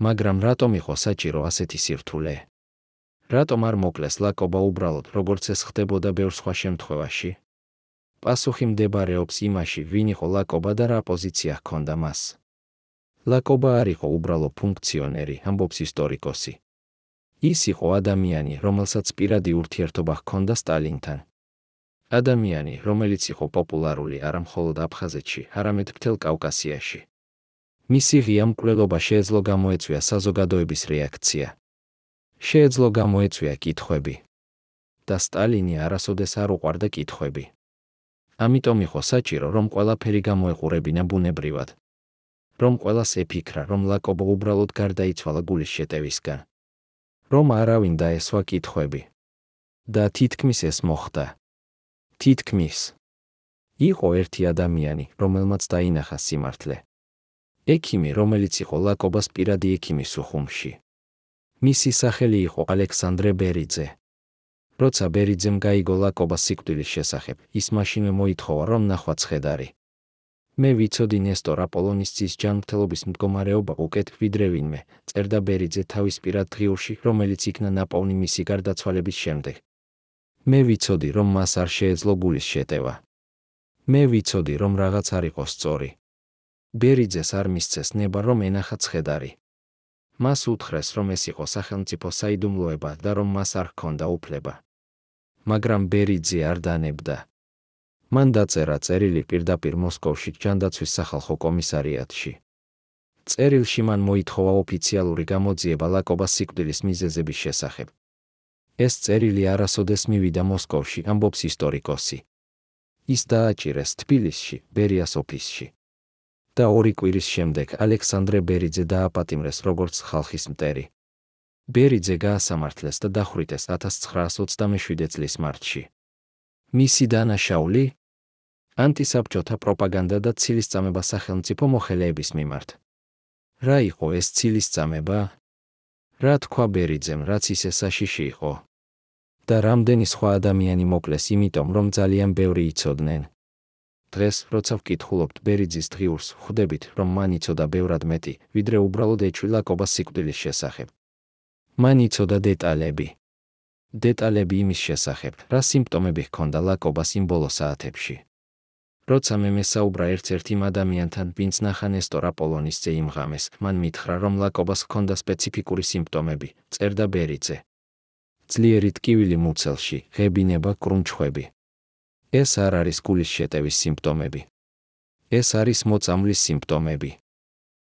მაგრამ რატომ იყო საჭირო ასეთი სირთულე? რატომ არ მოკლეს ლაკობა უბრალოდ, როგორც ეს ხდებოდა ბევრ სხვა შემთხვევაში? პასუხი მდებარეობს იმაში, ვინ იყო ლაკობა და რა პოზიცია ჰქონდა მას. ლაკობა არ იყო უბრალო ფუნქციონერი, ამბობს ისტორიკოსი. ის იყო ადამიანი, რომელსაც პირადი ურთიერთობა ჰქონდა სტალინთან. ადამიანი, რომელიც იყო პოპულარული არა მხოლოდ აფხაზეთში, არამედ მთელ კავკასიაში. მისი ღია მკვლელობა შეეძლო გამოეწვია საზოგადოების რეაქცია. შეეძლო გამოეწვია კითხვები. და სტალინი არასოდეს არ უყვარდა კითხვები. ამიტომ იყო საჭირო, რომ ყველაფერი გამოეყურებინა ბუნებრივად. რომ ყველას ეფიქრა, რომ ლაკობა უბრალოდ გარდაიცვალა გულის შეტევისგან. რომ არავინ დაესვა კითხვები. და თითქმის ეს მოხდა. თითქმის. იყო ერთი ადამიანი, რომელმაც დაინახა სიმართლე. ექიმი, რომელიც იყო ლაკობას პირადი ექიმი სუხუმში. მისი სახელი იყო ალექსანდრე ბერიძე. როცა ბერიძემ გაიგო ლაკობას სიკვდილის შესახებ, ის მაშინვე მოითხოვა, რომ ნახვა ცხედარი. მე ვიცოდი ნესტორ აპოლონისძის ჯანმრთელობის მდგომარეობა უკეთ ვიდრე ვინმე, წერდა ბერიძე თავის პირად დღიურში, რომელიც იქნა ნაპოვნი მისი გარდაცვალების შემდეგ. მე ვიცოდი, რომ მას არ შეეძლო გულის შეტევა. მე ვიცოდი, რომ რაღაც არ იყო სწორი. ბერიძეს არ მისცეს ნება, რომ ენახა ცხედარი. მას უთხრეს, რომ ეს იყო სახელმწიფო საიდუმლოება და რომ მას არ ჰქონდა უფლება. მაგრამ ბერიძე არ დანებდა. მან დაწერა წერილი პირდაპირ მოსკოვში ჯანდაცვის სახალხო კომისარიატში. წერილში მან მოითხოვა ოფიციალური გამოძიება ლაკობას სიკვდილის მიზეზების შესახებ. ეს წერილი არასოდეს მივიდა მოსკოვში, ამბობს ისტორიკოსი. ის დააჭირეს თბილისში, ბერიას ოფისში. და 2 კვირის შემდეგ ალექსანდრე ბერიძე დააპატიმრეს როგორც ხალხის მტერი. ბერიძე გაასამართლეს და დახვრიტეს 1927 წლის მარტში. მისი დანაშაული? ანტისაბჭოთა პროპაგანდა და ცილისწამება სახელმწიფო მოხელეების მიმართ. რა იყო ეს ცილისწამება? რა თქვა ბერიძემ, რაც ისე საშიში იყო? და რამდენი სხვა ადამიანი მოკლეს იმიტომ, რომ ძალიან ბევრი იცოდნენ. დღეს, როცა ვკითხულობთ ბერიძის დღიურს, ხვდებით, რომ მან იცოდა ბევრად მეტი, ვიდრე უბრალოდ ეჭვი ლაკობას სიკვდილის შესახებ. მან იცოდა დეტალები. დეტალები იმის შესახებ, რა სიმპტომები ჰქონდა ლაკობას იმ ბოლო საათებში. როცა მე მესაუბრა ერთ-ერთ იმ ადამიანთან, ვინც ნახა ნესტორ აპოლონისძე იმ ღამეს, მან მითხრა, რომ ლაკობას ჰქონდა სპეციფიკური სიმპტომები, წერდა ბერიძე. ძლიერი ტკივილი მუცელში, ღებინება, კრუნჩხვები. ეს არ არის გულის შეტევის სიმპტომები. ეს არის მოწამვლის სიმპტომები.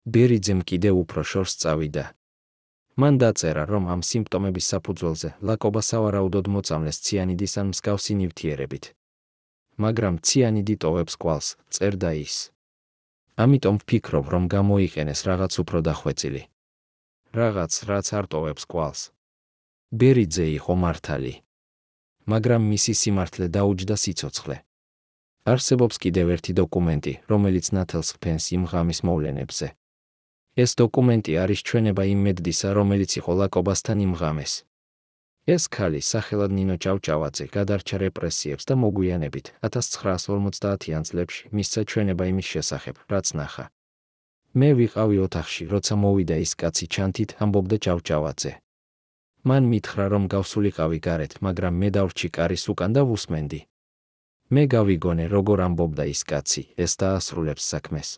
ბერიძემ კიდევ უფრო შორს წავიდა. მან დაწერა, რომ ამ სიმპტომების საფუძველზე ლაკობა სავარაუდოდ მოწამლეს ციანიდის ან მსგავსი ნივთიერებით. მაგრამ ციანიდი ტოვებს კვალს, წერდა ის. ამიტომ ვფიქრობ, რომ გამოიყენეს რაღაც უფრო დახვეწილი. რაღაც, რაც არ ტოვებს კვალს. ბერიძე იყო მართალი. მაგრამ მისი სიმართლე დაუჯდა სიცოცხლე. არსებობს კიდევ ერთი დოკუმენტი, რომელიც ნათელს ჰფენს იმ ღამის მოვლენებზე. ეს დოკუმენტი არის ჩვენება იმ მედდისა, რომელიც იყო ლაკობასთან იმ ღამეს. ეს ქალი, სახელად ნინო ჭავჭავაძე, გადარჩა რეპრესიებს და მოგვიანებით 1950-იან წლებში მისცა ჩვენება იმის შესახებ, რაც ნახა. მე ვიყავი ოთახში, როცა მოვიდა ის კაცი ჩანთით, ამბობდა ჭავჭავაძე. მან მითხრა, რომ გავსულიყავი გარეთ, მაგრამ მე დავრჩი კარის უკან და ვუსმენდი. მე გავიგონე, როგორ ამბობდა ის კაცი, ეს დაასრულებს საქმეს.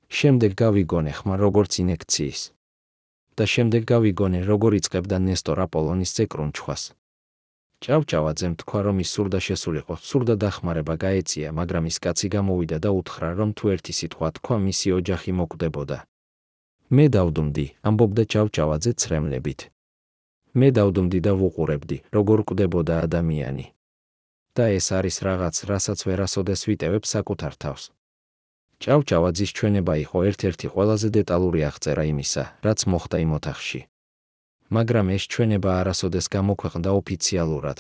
შემდეგ გავიგონე ხმა როგორც ინექციის. და შემდეგ გავიგონე, როგორ იწყებდა ნესტორ აპოლონისძე კრუნჩხვას. ჭავჭავაძემ თქვა, რომ ის სურდა შესულიყო, სურდა დახმარება გაეწია, მაგრამ ის კაცი გამოვიდა და უთხრა, რომ თუ ერთი სიტყვა თქვა, მისი ოჯახი მოკვდებოდა. მე დავდუმდი, ამბობდა ჭავჭავაძე ცრემლებით. მე დავდუმდი და ვუყურებდი, როგორ კვდებოდა ადამიანი. და ეს არის რაღაც, რასაც ვერასოდეს ვიტევებ საკუთარ თავს. ჭავჭავაძის ჩვენება იყო ერთ-ერთი ყველაზე დეტალური აღწერა იმისა, რაც მოხდა იმ ოთახში. მაგრამ ეს ჩვენება არასოდეს გამოქვეყნდა ოფიციალურად.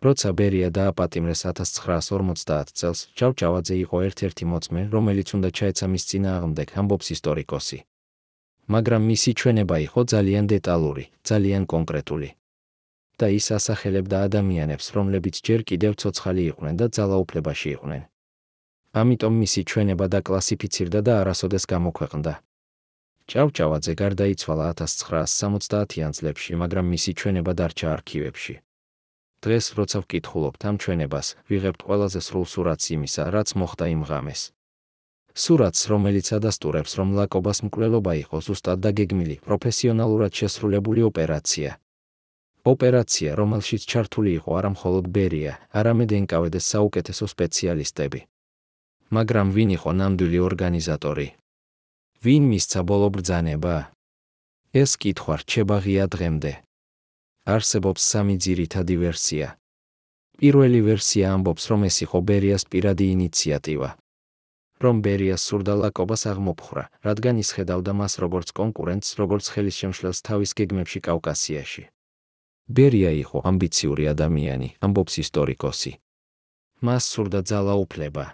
როცა ბერია დააპატიმრეს 1950 წელს, ჭავჭავაძე იყო ერთ-ერთი მოწმე, რომელიც უნდა ჩაეცა მის წინააღმდეგ, ამბობს ისტორიკოსი. მაგრამ მისი ჩვენება იყო ძალიან დეტალური, ძალიან კონკრეტული. და ის ასახელებდა ადამიანებს, რომლებიც ჯერ კიდევ ცოცხალი იყვნენ და ძალაუფლებაში იყვნენ. ამიტომ მისი ჩვენება დაკლასიფიცირდა და არასოდეს გამოქვეყნდა. ჭავჭავაძე გარდაიცვალა 1970-იან წლებში, მაგრამ მისი ჩვენება დარჩა არქივებში. დღეს, როცა ვკითხულობთ ამ ჩვენებას, ვიღებთ ყველაზე სრულ სურათს იმისა, რაც მოხდა იმ ღამეს. სურათს, რომელიც ადასტურებს, რომ ლაკობას მკვლელობა იყო ზუსტად დაგეგმილი, პროფესიონალურად შესრულებული ოპერაცია. ოპერაცია, რომელშიც ჩართული იყო არა მხოლოდ ბერია, არამედ NKVD-ს საუკეთესო სპეციალისტები. მაგრამ ვინ იყო ნამდვილი ორგანიზატორი? ვინ მისცა ბოლო ბრძანება? ეს კითხვა რჩება ღია დღემდე. არსებობს 3 ძირითადი ვერსია. პირველი ვერსია ამბობს, რომ ეს იყო ბერიას პირადი ინიციატივა. რომ ბერიას სურდა ლაკობას აღმოფხრა, რადგან ისხედავდა მას როგორც კონკურენტს, როგორც ხელისშემშლელს თავის გეგმებში კავკასიაში. ბერია იყო ამბიციური ადამიანი, ამბობს ისტორიკოსი. მას სურდა ძალაუფლება.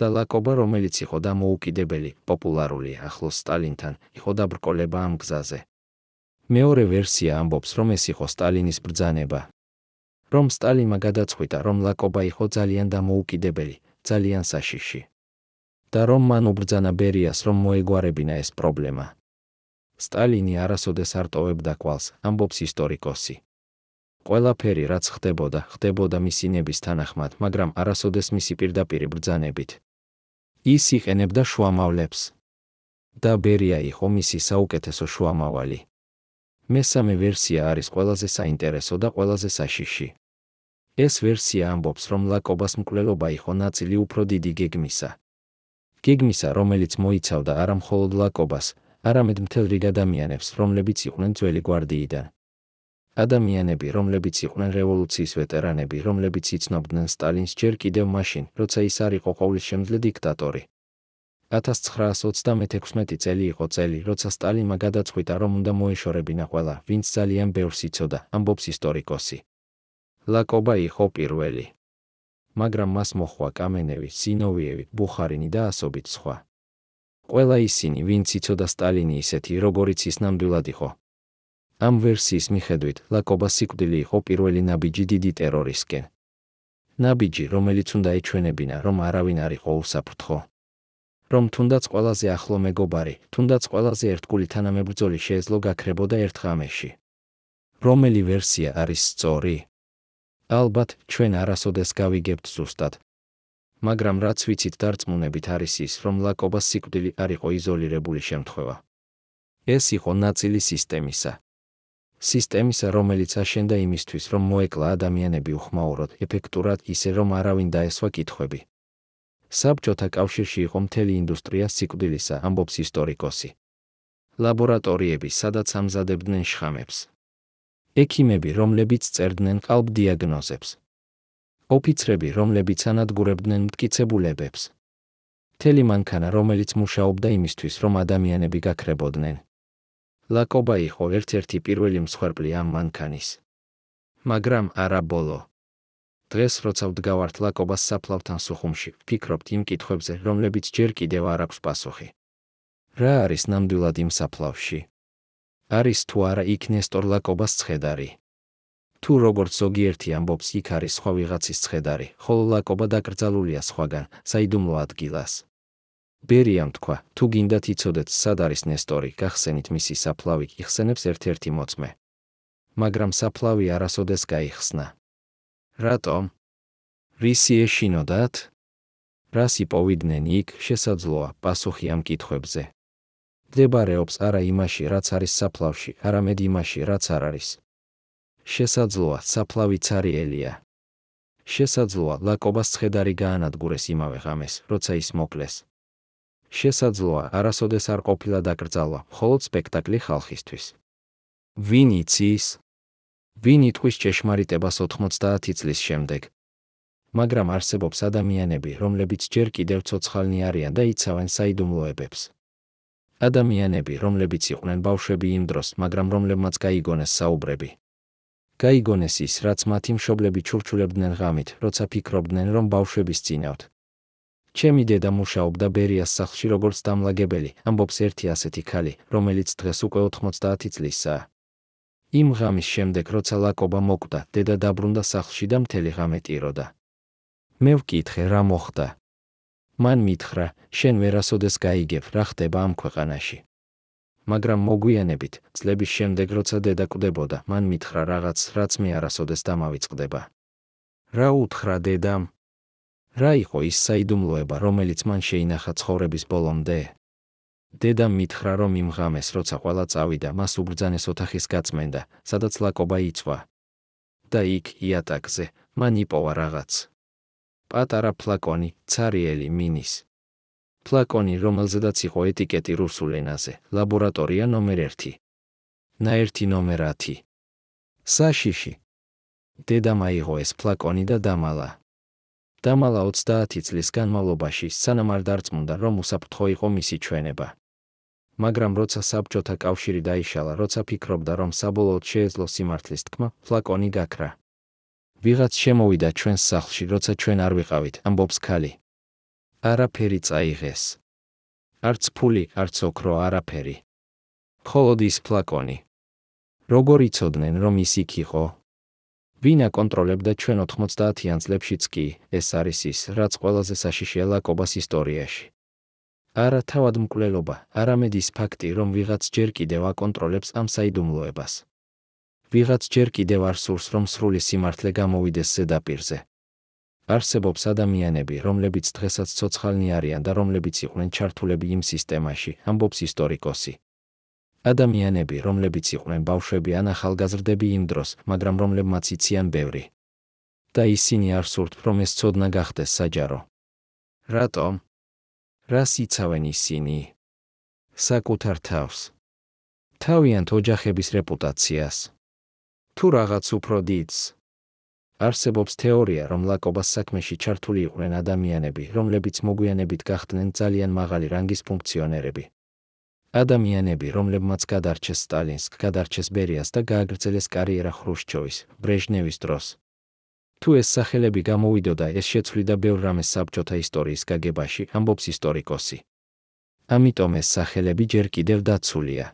და ლაკობა, რომელიც იყო დამოუკიდებელი, პოპულარული, ახლოს სტალინთან, იყო დაბრკოლება ამ გზაზე. მეორე ვერსია ამბობს, რომ ეს იყო სტალინის ბრძანება. რომ სტალინმა გადაწყვიტა, რომ ლაკობა იყო ძალიან დამოუკიდებელი, ძალიან საშიში. და რომ მან უბრძანა ბერიას, რომ მოეგვარებინა ეს პრობლემა. სტალინი არასოდეს არ ტოვებდა კვალს, ამბობს ისტორიკოსი. ყველაფერი, რაც ხდებოდა მისი ნების თანახმად, მაგრამ არასოდეს მისი პირდაპირი ბრძანებით. ის იყენებდა შუამავლებს. და ბერია იყო მისი საუკეთესო შუამავალი. მესამე ვერსია არის ყველაზე საინტერესო და ყველაზე საშიში. ეს ვერსია ამბობს, რომ ლაკობას მკვლელობა იყო ნაწილი უფრო დიდი გეგმისა. გეგმისა, რომელიც მოიცავდა არა მხოლოდ ლაკობას, არამედ მთელ რიგ ადამიანებს, რომლებიც იყვნენ ძველი გვარდიიდან. ადამიანები, რომლებიც იყვნენ რევოლუციის ვეტერანები, რომლებიც იცნობდნენ სტალინს ჯერ კიდევ მაშინ, როცა ის არ იყო ყოვლისშემძლე დიქტატორი. 1936 წელი იყო წელი, როცა სტალინმა გადაწყვიტა, რომ უნდა მოეშორებინა ყველა, ვინც ძალიან ბევრს იცოდა, ამბობს ისტორიკოსი. ლაკობა იყო პირველი. მაგრამ მას მოჰყვა კამენევი, ზინოვიევი, ბუხარინი და ასობით სხვა. ყველა ისინი, ვინც იცოდა სტალინი ისეთი, როგორიც ის ნამდვილად იყო. ამ ვერსიის მიხედვით, ლაკობა სიკვდილი იყო პირველი ნაბიჯი დიდი ტერორისკენ. ნაბიჯი, რომელიც უნდა ეჩვენებინა, რომ არავინ არ იყო უსაფრთხო. რომ თუნდაც ყველაზე ახლო მეგობარი, თუნდაც ყველაზე ერთგული თანამებრძოლი შეეძლო გაქრებოდა ერთ ღამეში. რომელი ვერსია არის სწორი? ალბათ, ჩვენ არასოდეს გავიგებთ ზუსტად. მაგრამ რაც ვიცით დარწმუნებით არის ის, რომ ლაკობას სიკვდილი არ იყო იზოლირებული შემთხვევა. ეს იყო ნაწილი სისტემისა. სისტემისა, რომელიც აშენდა იმისთვის, რომ მოეკლა ადამიანები უხმაუროდ, ეფექტურად ისე, რომ არავინ დაესვა კითხვები. საბჭოთა კავშირში იყო მთელი ინდუსტრია სიკვდილისა, ამბობს ისტორიკოსი. ლაბორატორიები, სადაც ამზადებდნენ შხამებს. ექიმები, რომლებიც წერდნენ ყალბ დიაგნოზებს. ოფიცრები, რომლებიც ანადგურებდნენ მტკიცებულებებს. მთელი მანქანა, რომელიც მუშაობდა იმისთვის, რომ ადამიანები გაქრებოდნენ. ლაკობა იყო ერთ-ერთი პირველი მსხვერპლი ამ მანქანის. მაგრამ არა ბოლო. დღეს, როცა ვდგავართ ლაკობას საფლავთან სუხუმში, ვფიქრობთ იმ კითხვებზე, რომლებიც ჯერ კიდევ არ აქვს პასუხი. რა არის ნამდვილად იმ საფლავში? არის თუ არა იქ ნესტორ ლაკობას ცხედარი? თუ როგორც ზოგიერთი ამბობს, იქ არის სხვა ვიღაცის ცხედარი, ხოლო ლაკობა დაკრძალულია სხვაგან, საიდუმლო ადგილას. ბერიამ თქვა, თუ გინდათ იცოდეთ, სად არის ნესტორი, გახსენით მისი საფლავი, იხსენებს ერთ-ერთი მოწმე. მაგრამ საფლავი არასოდეს გაიხსნა. რატომ? რისი ეშინოდათ? რას იპოვიდნენ იქ, შესაძლოა, პასუხი ამ კითხვებზე. მდებარეობს არა იმაში, რაც არის საფლავში, არამედ იმაში, რაც არ არის. შესაძლოა, საფლავი ცარიელია. შესაძლოა, ლაკობას ცხედარი გაანადგურეს იმავე ღამეს, როცა ის მოკლეს. შესაძლოა, არასოდეს არ ყოფილა დაკრძალვა, მხოლოდ სპექტაკლი ხალხისთვის. ვინ იცის? ვინ იტყვის ჭეშმარიტებას 90 წლის შემდეგ? მაგრამ არსებობს ადამიანები, რომლებიც ჯერ კიდევ ცოცხალნი არიან და იცავენ საიდუმლოებებს. ადამიანები, რომლებიც იყვნენ ბავშვები იმ დროს, მაგრამ რომლებმაც გაიგონეს საუბრები. გაიგონეს ის, რაც მათი მშობლები ჩურჩულებდნენ ღამით, როცა ფიქრობდნენ, რომ ბავშვების წინავთ. ჩემი დედა მუშაობდა ბერიას სახლში როგორც დამლაგებელი, ამბობს ერთი ასეთი ქალი, რომელიც დღეს უკვე 90 წლისაა. იმ ღამის შემდეგ, როცა ლაკობა მოკვდა, დედა დაბრუნდა სახლში და მთელი ღამე ტიროდა. მე ვკითხე, რა მოხდა. მან მითხრა, შენ ვერასოდეს გაიგებ, რა ხდება ამ ქვეყანაში. მაგრამ მოგვიანებით, წლების შემდეგ, როცა დედა კვდებოდა, მან მითხრა რაღაც, რაც მე არასოდეს დამავიწყდება. რა უთხრა დედამ? რა იყო ის საიდუმლოება, რომელიც მან შეინახა ცხოვრების ბოლომდე? დედამ მითხრა, რომ იმ ღამეს, როცა ყველა წავიდა, მას უბრძანეს ოთახის გაწმენდა, სადაც ლაკობა იწვა. და იქ, იატაკზე, მან იპოვა რაღაც. პატარა ფლაკონი, ცარიელი მინის. ფლაკონი, რომელზედაც იყო ეტიკეტი რუსულ ენაზე, ლაბორატორია ნომერ 1. ნაერთი ნომერ 10. საშიში. დედამ აიღო ეს ფლაკონი და დამალა. დამალა 30 წლის განმავლობაში, სანამ არ დარწმუნდა, რომ უსაფრთხო იყო მისი ჩვენება. მაგრამ როცა საბჭოთა კავშირი დაიშალა, როცა ფიქრობდა, რომ საბოლოოდ შეეძლო სიმართლის თქმა, ფლაკონი გაქრა. ვიღაც შემოვიდა ჩვენს სახლში, როცა ჩვენ არ ვიყავით, ამბობს ქალი. არაფერი წაიღეს. არც ფული, არც ოქრო, არაფერი. მხოლოდ ის ფლაკონი. როგორ იცოდნენ, რომ ის იქ იყო? ვინ აკონტროლებდა ჩვენ 90-იან წლებშიც კი, ეს არის ის, რაც ყველაზე საშიშია ლაკობას ისტორიაში. არა თავად მკვლელობა, არამედ ის ფაქტი, რომ ვიღაც ჯერ კიდევ აკონტროლებს ამ საიდუმლოებას. ვიღაც ჯერ კიდევ არ სურს, რომ სრული სიმართლე გამოვიდეს ზედაპირზე. არსებობს ადამიანები, რომლებიც დღესაც ცოცხალნი არიან და რომლებიც იყვნენ ჩართულები იმ სისტემაში, ამბობს ისტორიკოსი. ადამიანები, რომლებიც იყვნენ ბავშვები ან ახალგაზრდები იმ დროს, მაგრამ რომლებმაც იციან ბევრი. და ისინი არ სურთ, რომ ეს ცოდნა გახდეს საჯარო. რატომ? რას იცავენ ისინი? საკუთარ თავს. თავიანთ ოჯახების რეპუტაციას. თუ რაღაც უფრო დიდს. არსებობს თეორია, რომ ლაკობას საქმეში ჩართული იყვნენ ადამიანები, რომლებიც მოგვიანებით გახდნენ ძალიან მაღალი რანგის ფუნქციონერები. ადამიანები, რომლებმაც გადარჩეს სტალინს, გადარჩეს ბერიას და გააგრძელეს კარიერა ხრუშჩოვის, ბრეჟნევის დროს. თუ ეს სახელები გამოვიდოდა, ეს შეცვლიდა ბევრ რამეს საბჭოთა ისტორიის გაგებაში, ამბობს ისტორიკოსი. ამიტომ ეს სახელები ჯერ კიდევ დაცულია.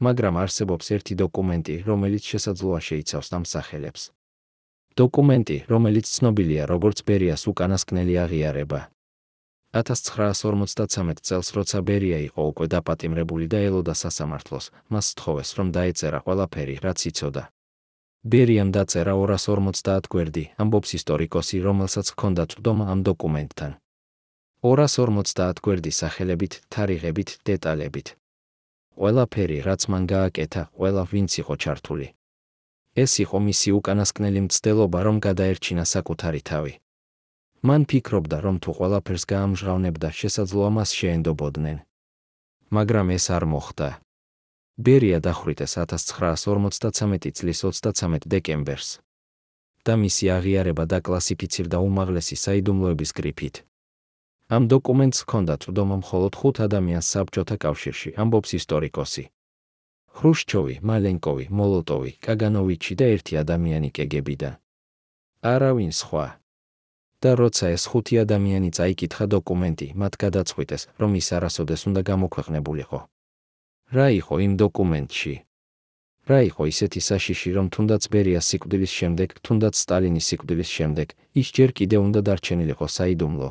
მაგრამ არსებობს ერთი დოკუმენტი, რომელიც შესაძლოა შეიცავს ამ სახელებს. დოკუმენტი, რომელიც ცნობილია როგორც ბერიას უკანასკნელი აღიარება. 1953 წელს, როცა ბერია იყო უკვე დაპატიმრებული და ელოდა სასამართლოს, მას სთხოვეს, რომ დაეწერა ყველაფერი, რაც იცოდა. ბერიამ დაწერა 250 გვერდი, ამბობს ისტორიკოსი, რომელსაც ჰქონდა წვდომა ამ დოკუმენტთან. 250 გვერდი სახელებით, თარიღებით, დეტალებით. ყველაფერი, რაც მან გააკეთა, ყველა ვინც იყო ჩართული. ეს იყო მისი უკანასკნელი მცდელობა, რომ გადაერჩინა საკუთარი თავი. მან ფიქრობდა, რომ თუ ყველაფერს გაამჟღავნებდა, შესაძლოა მას შეენდობოდნენ. მაგრამ ეს არ მოხდა. ბერია დახვრიტეს 1953 წლის 33 დეკემბერს. და მისი აღიარება დაკლასიფიცირდა უმაღლესი საიდუმლოების გრიფით. ამ დოკუმენტს ჰქონდა წვდომა მხოლოდ 5 ადამიანს საბჭოთა კავშირში, ამბობს ისტორიკოსი. ხრუშჩოვი, მალენკოვი, მოლოტოვი, კაგანოვიჩი და ერთი ადამიანი კგბ-დან. არავინ სხვა. და როცა ეს 5 ადამიანი წაიკითხა დოკუმენტი, მათ გადაწყვიტეს, რომ ის არასოდეს უნდა გამოქვეყნებულიყო. რა იყო იმ დოკუმენტში? რა იყო ისეთი საშიში, რომ თუნდაც ბერიას სიკვდილის შემდეგ, თუნდაც სტალინის სიკვდილის შემდეგ, ის ჯერ კიდევ უნდა დარჩენილიყო საიდუმლო.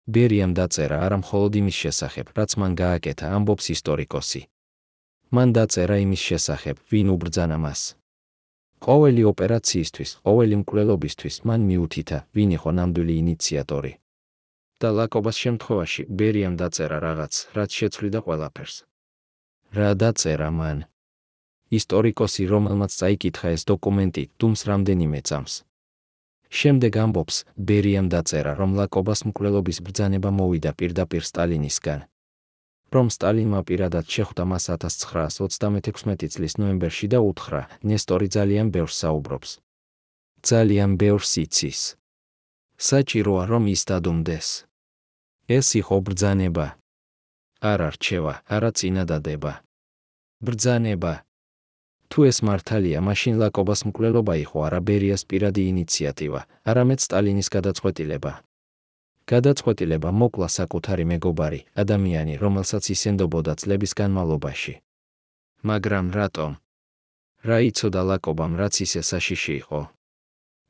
ბერიამ დაწერა არა მხოლოდ იმის შესახებ, რაც მან გააკეთა, ამბობს ისტორიკოსი. მან დაწერა იმის შესახებ, ვინ უბრძანა მას. ყოველი ოპერაციისთვის, ყოველი მკვლელობისთვის მან მიუთითა, ვინ იყო ნამდვილი ინიციატორი. და ლაკობას შემთხვევაში ბერიამ დაწერა რაღაც, რაც შეცვლიდა ყველაფერს. რა დაწერა მან? ისტორიკოსი, რომელმაც წაიკითხა ეს დოკუმენტი, დუმს რამდენიმე წამს. შემდეგ ამბობს, ბერიამ დაწერა, რომ ლაკობას მკვლელობის ბრძანება მოვიდა პირდაპირ სტალინისგან. რომ სტალინმა პირადად შეხვდა მას 1936 წლის ნოემბერში და უთხრა, ნესტორი ძალიან ბევრს საუბრობს. ძალიან ბევრს იცის. საჭიროა, რომ ის დადუმდეს. ეს იყო ბრძანება. არა რჩევა, არა წინადადება. ბრძანება. თუ ეს მართალია, მაშინ ლაკობას მკვლელობა იყო არა ბერიას პირადი ინიციატივა, არამედ სტალინის გადაწყვეტილება. გადაწყვეტილება მოკლა საკუთარი მეგობარი, ადამიანი, რომელსაც ისენდობოდა წლების განმავლობაში. მაგრამ რატომ? რა იცოდა ლაკობამ, რაც ისე საშიში იყო?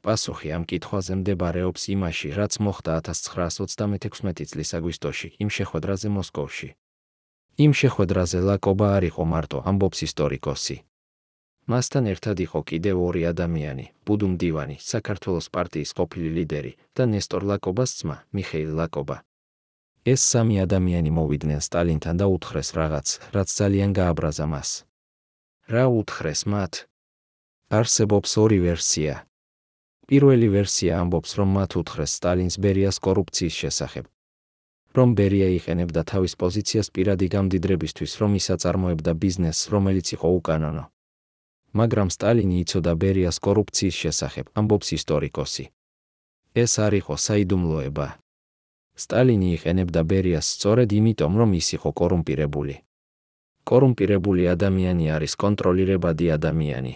პასუხი ამ კითხვაზე მდებარეობს იმაში, რაც მოხდა 1936 წლის აგვისტოში, იმ შეხვედრაზე მოსკოვში. იმ შეხვედრაზე ლაკობა არ იყო მარტო, ამბობს ისტორიკოსი. მასთან ერთად იყო კიდევ 2 ადამიანი, ბუდუმ დივანი, საქართველოს პარტიის ყოფილი ლიდერი და ნესტორ ლაკობას ძმა, მიხეილ ლაკობა. ეს 3 ადამიანი მოვიდნენ სტალინთან და უთხრეს რაღაც, რაც ძალიან გააბრაზა მას. რა უთხრეს მათ? არსებობს 2 ვერსია. პირველი ვერსია ამბობს, რომ მათ უთხრეს სტალინს ბერიას კორუფციის შესახებ. რომ ბერია იყენებდა თავის პოზიციას პირადი გამდიდრებისთვის, რომ ის აწარმოებდა ბიზნესს, რომელიც იყო უკანონო. მაგრამ სტალინი იცოდა ბერიას კორუფციის შესახებ, ამბობს ისტორიკოსი. ეს არ იყო საიდუმლოება. სტალინი იყენებდა ბერიას სწორედ იმიტომ, რომ ის იყო კორუმპირებული. კორუმპირებული ადამიანი არის კონტროლირებადი ადამიანი.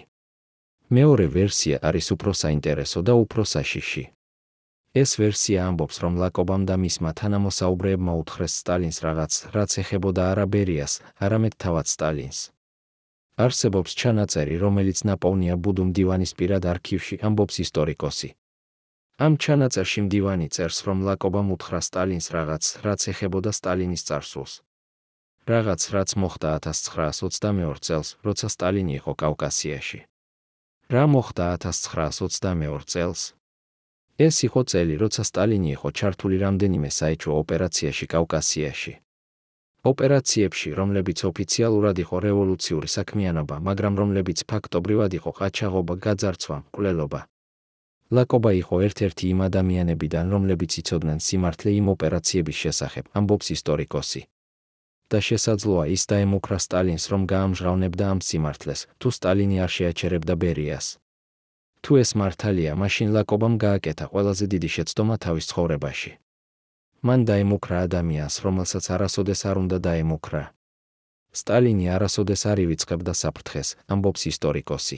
მეორე ვერსია არის უფრო საინტერესო და უფრო საშიში. ეს ვერსია ამბობს, რომ ლაკობამ და მისმა თანამოსაუბრეებმა უთხრეს სტალინს რაღაც, რაც ეხებოდა არა ბერიას, არამედ თავად სტალინს. არსებობს ჩანაწერი, რომელიც ნაპოვნია ბუდუმ დივანის პირად არქივში, ამბობს ისტორიკოსი. ამ ჩანაწერში მდივანი წერს, რომ ლაკობამ უთხრა სტალინს რაღაც, რაც ეხებოდა სტალინის წარსულს. რაღაც, რაც მოხდა 1922 წელს, როცა სტალინი იყო კავკასიაში. რა მოხდა 1922 წელს? ეს იყო წელი, როცა სტალინი იყო ჩართული რამდენიმე საეჭვო ოპერაციაში კავკასიაში. ოპერაციებში, რომლებიც ოფიციალურად იყო რევოლუციური საქმიანობა, მაგრამ რომლებიც ფაქტობრივად იყო ყაჩაღობა, გაძარცვა, მკვლელობა. ლაკობა იყო ერთ-ერთი იმ ადამიანებიდან, რომლებიც იცოდნენ სიმართლე იმ ოპერაციების შესახებ, ამბობს ისტორიკოსი. და შესაძლოა ის დაემუქრა სტალინს, რომ გაამჟღავნებდა ამ სიმართლეს, თუ სტალინი არ შეაჩერებდა ბერიას. თუ ეს მართალია, მაშინ ლაკობამ გააკეთა ყველაზე დიდი შეცდომა თავის ცხოვრებაში. მან დაემუქრა ადამიანს, რომელსაც არასოდეს არ უნდა დაემუქრა. სტალინი არასოდეს არ ივიწყებდა საფრთხეს, ამბობს ისტორიკოსი.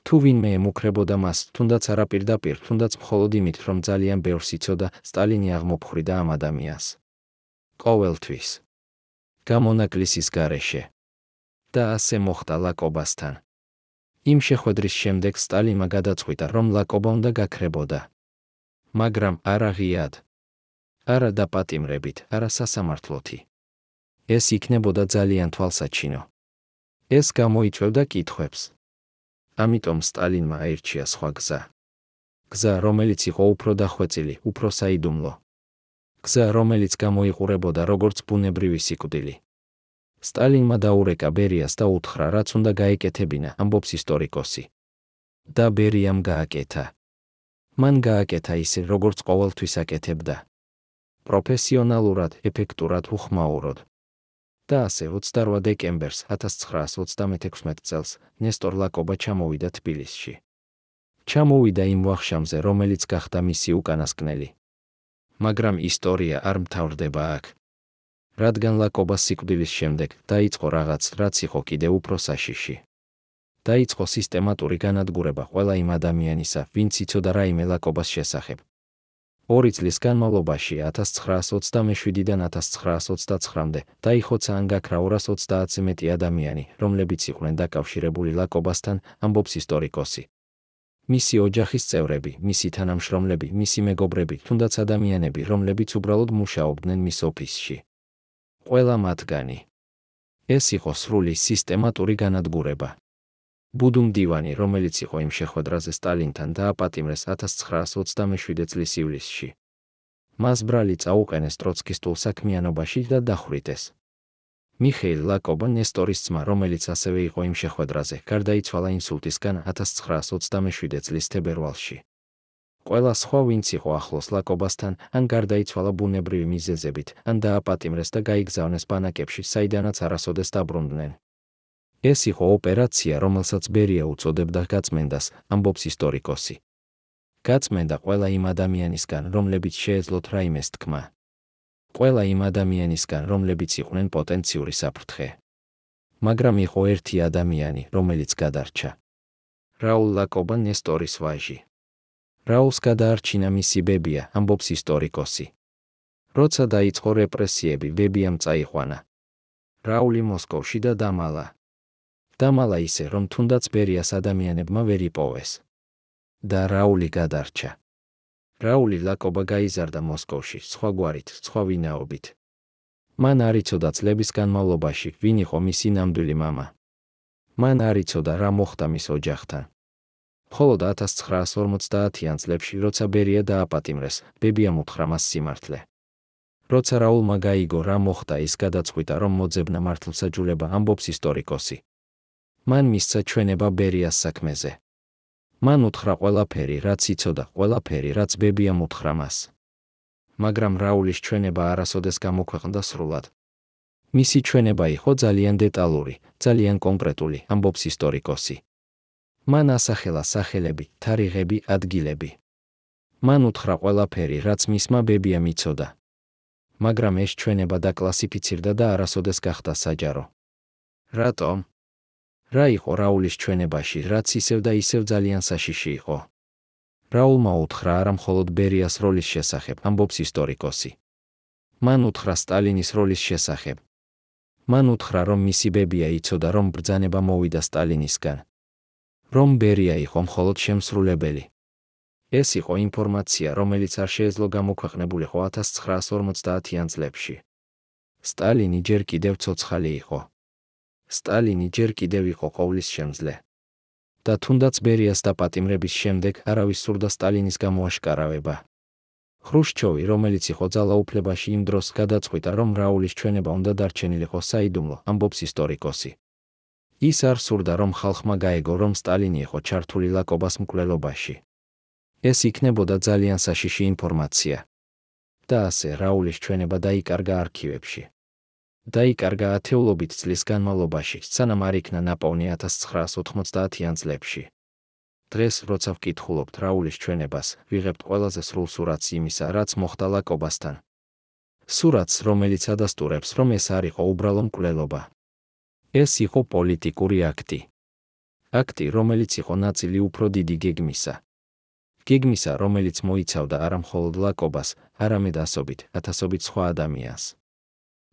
თუ ვინმე ემუქრებოდა მას, თუნდაც არა პირდაპირ, თუნდაც მხოლოდ იმით, რომ ძალიან ბევრს იცოდა, სტალინი აღმოფხრიდა ამ ადამიანს. ყოველთვის. გამონაკლისის გარეშე. და ასე მოხდა ლაკობასთან. იმ შეხვედრის შემდეგ სტალინმა გადაწყვიტა, რომ ლაკობა უნდა გაქრებოდა. მაგრამ არა ღიად. არა დაპატიმრებით, არა სასამართლოთი. ეს იქნებოდა ძალიან თვალსაჩინო. ეს გამოიწვევდა კითხვებს. ამიტომ სტალინმა აირჩია სხვა გზა. გზა, რომელიც იყო უფრო დახვეწილი, უფრო საიდუმლო. გზა, რომელიც გამოიყურებოდა როგორც ბუნებრივი სიკვდილი. სტალინმა დაურეკა ბერიას და უთხრა, რაც უნდა გაეკეთებინა, ამბობს ისტორიკოსი. და ბერიამ გააკეთა. მან გააკეთა ისე, როგორც ყოველთვის აკეთებდა. პროფესიონალურად, ეფექტურად, უხმაუროდ. და ასე 28 დეკემბერს 1936 წელს ნესტორ ლაკობა ჩამოვიდა თბილისში. ჩამოვიდა იმ ვახშამზე, რომელიც გახდა მისი უკანასკნელი. მაგრამ ისტორია არ მთავრდება აქ. რადგან ლაკობა სიკვდილის შემდეგ დაიწყო რაღაც, რაც იყო კიდევ უფრო საშიში. დაიწყო სისტემატური განადგურება ყველა იმ ადამიანისა, ვინც იცოდა რაიმე ლაკობას შესახებ. 2 წლის განმავლობაში 1927-დან 1929-მდე დაიხოცა ან გაქრა 230-ზე მეტი ადამიანი, რომლებიც იყვნენ დაკავშირებული ლაკობასთან, ამბობს ისტორიკოსი. მისი ოჯახის წევრები, მისი თანამშრომლები, მისი მეგობრები, თუნდაც ადამიანები, რომლებიც უბრალოდ მუშაობდნენ მის ოფისში. ყველა მათგანი. ეს იყო სრული სისტემატური განადგურება. ბუდუ მდივანი, რომელიც იყო იმ შეხვედრაზე სტალინთან, დააპატიმრეს 1927 წლის ივლისში. მას ბრალი წაუყენეს ტროცკისტულ საქმიანობაში და დახვრიტეს. მიხეილ ლაკობა, ნესტორის ძმა, რომელიც ასევე იყო იმ შეხვედრაზე, გარდაიცვალა ინსულტისგან 1927 წლის თებერვალში. ყველა სხვა, ვინც იყო ახლოს ლაკობასთან, ან გარდაიცვალა ბუნებრივი მიზეზებით, ან დააპატიმრეს და გაიგზავნეს ბანაკებში, საიდანაც არასოდეს დაბრუნდნენ. ეს იყო ოპერაცია, რომელსაც ბერია უწოდებდა გაწმენდას, ამბობს ისტორიკოსი. გაწმენდა ყველა იმ ადამიანისგან, რომლებიც შეეძლოთ რაიმეს თქმა. ყველა იმ ადამიანისგან, რომლებიც იყვნენ პოტენციური საფრთხე. მაგრამ იყო ერთი ადამიანი, რომელიც გადარჩა. რაულ ლაკობა, ნესტორის ვაჟი. რაულს გადაარჩინა მისი ბებია, ამბობს ისტორიკოსი. როცა დაიწყო რეპრესიები, ბებიამ წაიყვანა. რაული მოსკოვში და დამალა. დამალა ისე, რომ თუნდაც ბერიას ადამიანებმა ვერ იპოვეს. და რაული გადარჩა. რაული ლაკობა გაიზარდა მოსკოვში, სხვა გვარით, სხვა ვინაობით. მან არ იცოდა წლების განმავლობაში, ვინ იყო მისი ნამდვილი მამა. მან არ იცოდა, რა მოხდა მის ოჯახთან. მხოლოდ 1950-იან წლებში, როცა ბერია დააპატიმრეს, ბებიამ უთხრა მას სიმართლე. როცა რაულმა გაიგო, რა მოხდა, ის გადაწყვიტა, რომ მოძებნა მართლმსაჯულება, ამბობს ისტორიკოსი. მან მისცა ჩვენება ბერიას საქმეზე. მან უთხრა ყველაფერი, რაც იცოდა, ყველაფერი, რაც ბებიამ უთხრა მას. მაგრამ რაულის ჩვენება არასოდეს გამოქვეყნდა სრულად. მისი ჩვენება იყო ძალიან დეტალური, ძალიან კონკრეტული, ამბობს ისტორიკოსი. მან ასახელა სახელები, თარიღები, ადგილები. მან უთხრა ყველაფერი, რაც მისმა ბებიამ იცოდა. მაგრამ ეს ჩვენება დაკლასიფიცირდა და არასოდეს გახდა საჯარო. რატომ? რა იყო რაულის ჩვენებაში, რაც ისევ და ისევ ძალიან საშიში იყო? რაულმა უთხრა არა მხოლოდ ბერიას როლის შესახებ, ამბობს ისტორიკოსი. მან უთხრა სტალინის როლის შესახებ. მან უთხრა, რომ მისი ბებია იცოდა, რომ ბრძანება მოვიდა სტალინისგან. რომ ბერია იყო მხოლოდ შემსრულებელი. ეს იყო ინფორმაცია, რომელიც არ შეეძლო გამოქვეყნებულიყო 1950-იან წლებში. სტალინი ჯერ კიდევ ცოცხალი იყო. სტალინი ჯერ კიდევ იყო ყოვლისშემძლე. და თუნდაც ბერიას დაპატიმრების შემდეგ არავის სურდა სტალინის გამოაშკარავება. ხრუშჩოვი, რომელიც იყო ძალაუფლებაში იმ დროს, გადაწყვიტა, რომ რაულის ჩვენება უნდა დარჩენილიყო საიდუმლო, ამბობს ისტორიკოსი. ის არ სურდა, რომ ხალხმა გაეგო, რომ სტალინი იყო ჩართული ლაკობას მკვლელობაში. ეს იქნებოდა ძალიან საშიში ინფორმაცია. და ასე რაულის ჩვენება დაიკარგა არქივებში. დაიკარგა ათეულობით წლის განმავლობაში, სანამ არ იქნა ნაპოვნი 1990-იან წლებში. დღეს, როცა ვკითხულობთ რაულის ჩვენებას, ვიღებთ ყველაზე სრულ სურათს იმისა, რაც მოხდა ლაკობასთან. სურათს, რომელიც ადასტურებს, რომ ეს არ იყო უბრალო მკვლელობა. ეს იყო პოლიტიკური აქტი. აქტი, რომელიც იყო ნაწილი უფრო დიდი გეგმისა. გეგმისა, რომელიც მოიცავდა არა მხოლოდ ლაკობას, არამედ ასობით, ათასობით სხვა ადამიანს.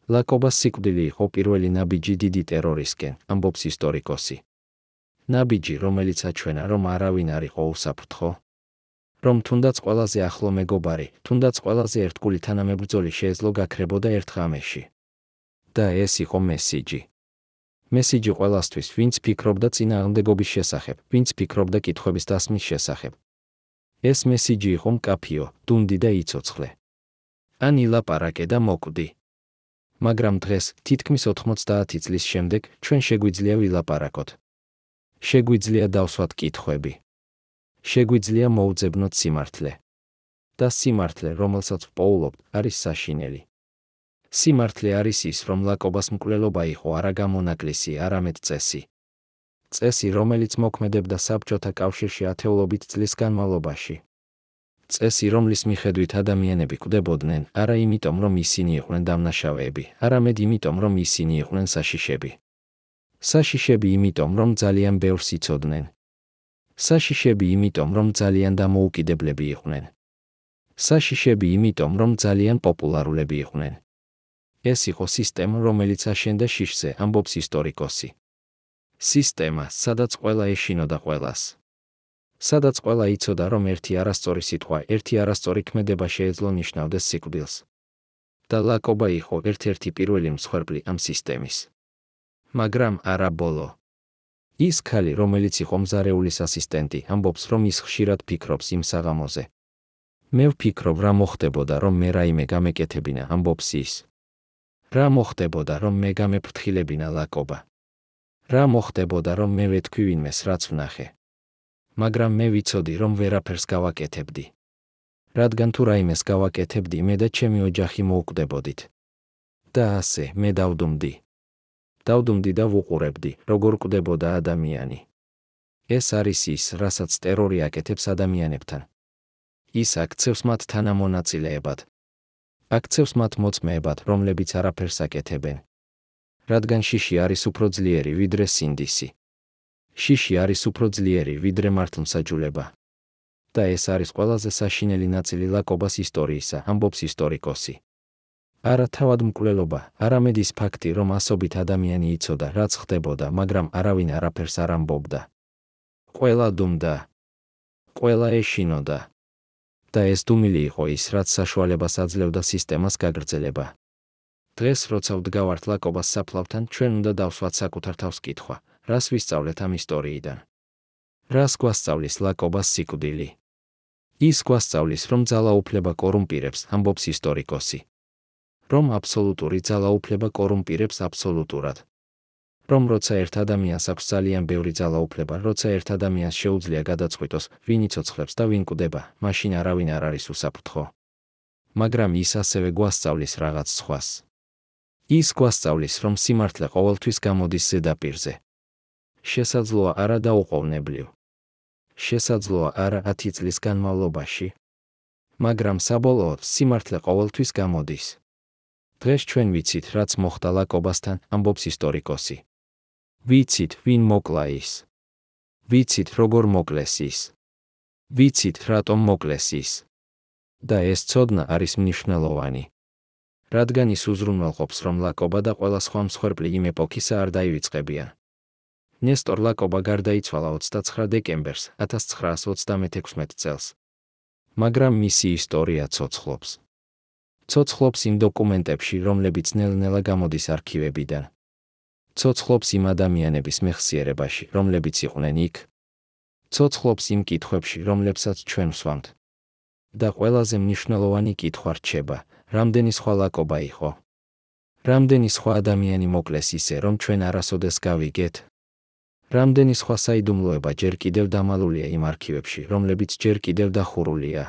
ლაკობას სიკვდილი იყო პირველი ნაბიჯი დიდი ტერორისკენ, ამბობს ისტორიკოსი. ნაბიჯი, რომელიც აჩვენა, რომ არავინ არ იყო უსაფრთხო. რომ თუნდაც ყველაზე ახლო მეგობარი, თუნდაც ყველაზე ერთგული თანამებრძოლი შეეძლო გაქრებოდა ერთ ღამეში. და ეს იყო მესიჯი. მესიჯი ყველასთვის, ვინც ფიქრობდა წინააღმდეგობის შესახებ, ვინც ფიქრობდა კითხვების დასმის შესახებ. ეს მესიჯი იყო მკაფიო, დუნდი და იცოცხლე. ან ილაპარაკე და მოკვდი. მაგრამ დღეს, თითქმის 90 წლის შემდეგ, ჩვენ შეგვიძლია ვილაპარაკოთ. შეგვიძლია დავსვათ კითხვები. შეგვიძლია მოუძებნოთ სიმართლე. და სიმართლე, რომელსაც ვპოულობთ, არის საშინელი. სიმართლე არის ის, რომ ლაკობას მკვლელობა იყო არა გამონაკლისი, არამედ წესი. წესი, რომელიც მოქმედებდა საბჭოთა კავშირში ათეულობით წლის განმავლობაში. წესი, რომლის მიხედვით ადამიანები კვდებოდნენ, არა იმიტომ, რომ ისინი იყვნენ დამნაშავეები, არამედ იმიტომ, რომ ისინი იყვნენ საშიშები. საშიშები იმიტომ, რომ ძალიან ბევრს იცოდნენ. საშიშები იმიტომ, რომ ძალიან დამოუკიდებლები იყვნენ. საშიშები იმიტომ, რომ ძალიან პოპულარულები იყვნენ. ეს იყო სისტემა, რომელიც აშენდა შიშზე, ამბობს ისტორიკოსი. სისტემა, სადაც ყველა ეშინოდა ყველას. სადაც ყველა იცოდა, რომ ერთი არასწორი სიტყვა, ერთი არასწორი ქმედება შეეძლო ნიშნავდეს სიკვდილს. და ლაკობა იყო ერთ-ერთი პირველი მსხვერპლი ამ სისტემის. მაგრამ არა ბოლო. ის ქალი, რომელიც იყო მზარეულის ასისტენტი, ამბობს, რომ ის ხშირად ფიქრობს იმ საღამოზე. მე ვფიქრობ, რა მოხდებოდა, რომ მე რაიმე გამეკეთებინა, ამბობს ის. რა მოხდებოდა, რომ მე გამეფრთხილებინა ლაკობა. რა მოხდებოდა, რომ მე ვეთქვი ვინმეს, რაც ვნახე. მაგრამ მე ვიცოდი, რომ ვერაფერს გავაკეთებდი. რადგან თუ რაიმეს გავაკეთებდი, მე და ჩემი ოჯახი მოუკვდებოდით. და ასე, მე დავდუმდი. დავდუმდი და ვუყურებდი, როგორ კვდებოდა ადამიანი. ეს არის ის, რასაც ტერორი აკეთებს ადამიანებთან. ის აქცევს მათ თანამონაწილეებად. აქცევს მათ მოწმეებად, რომლებიც არაფერს აკეთებენ. რადგან შიში არის უფრო ძლიერი, ვიდრე სინდისი. შიში არის უფრო ძლიერი, ვიდრე მართლმსაჯულება. და ეს არის ყველაზე საშინელი ნაწილი ლაკობას ისტორიისა, ამბობს ისტორიკოსი. არა თავად მკვლელობა, არამედ ის ფაქტი, რომ ასობით ადამიანი იცოდა, რაც ხდებოდა, მაგრამ არავინ არაფერს არ ამბობდა. ყველა დუმდა. ყველა ეშინოდა. და ეს დუმილი იყო ის, რაც საშუალებას აძლევდა სისტემას გაგრძელება. დღეს, როცა ვდგავართ ლაკობას საფლავთან, ჩვენ უნდა დავსვათ საკუთარ თავს კითხვა, რას ვისწავლეთ ამ ისტორიიდან. რას გვასწავლის ლაკობას სიკვდილი? ის გვასწავლის, რომ ძალაუფლება კორუმპირებს, ამბობს ისტორიკოსი. რომ აბსოლუტური ძალაუფლება კორუმპირებს აბსოლუტურად. რომ როცა ერთ ადამიანს აქვს ძალიან ბევრი ძალაუფლება, როცა ერთ ადამიანს შეუძლია გადაწყვიტოს, ვინ იცოცხლებს და ვინ კვდება, მაშინ არავინ არ არის უსაფრთხო. მაგრამ ის ასევე გვასწავლის რაღაც სხვას. ის გვასწავლის, რომ სიმართლე ყოველთვის გამოდის ზედაპირზე. შესაძლოა არა დაუყოვნებლივ. შესაძლოა არა 10 წლის განმავლობაში. მაგრამ საბოლოოდ სიმართლე ყოველთვის გამოდის. დღეს ჩვენ ვიცით, რაც მოხდა ლაკობასთან, ამბობს ისტორიკოსი. ვიცით, ვინ მოკლა ის. ვიცით, როგორ მოკლეს ის. ვიცით, რატომ მოკლეს ის. და ეს ცოდნა არის მნიშვნელოვანი. რადგან ის უზრუნველყოფს, რომ ლაკობა და ყველა სხვა მსხვერპლი იმ ეპოქისა არ დაივიწყებიან. ნესტორ ლაკობა გარდაიცვალა 29 დეკემბერს 1936 წელს. მაგრამ მისი ისტორია ცოცხლობს. ცოცხლობს იმ დოკუმენტებში, რომლებიც ნელ-ნელა გამოდის არქივებიდან. ცოცხლობს იმ ადამიანების მეხსიერებაში, რომლებიც იყვნენ იქ. ცოცხლობს იმ კითხვებში, რომლებსაც ჩვენ ვსვამთ. და ყველაზე მნიშვნელოვანი კითხვა რჩება, რამდენი სხვა ლაკობა იყო? რამდენი სხვა ადამიანი მოკლეს ისე, რომ ჩვენ არასოდეს გავიგეთ? რამდენი სხვა საიდუმლოება ჯერ კიდევ დამალულია იმ არქივებში, რომლებიც ჯერ კიდევ დახურულია?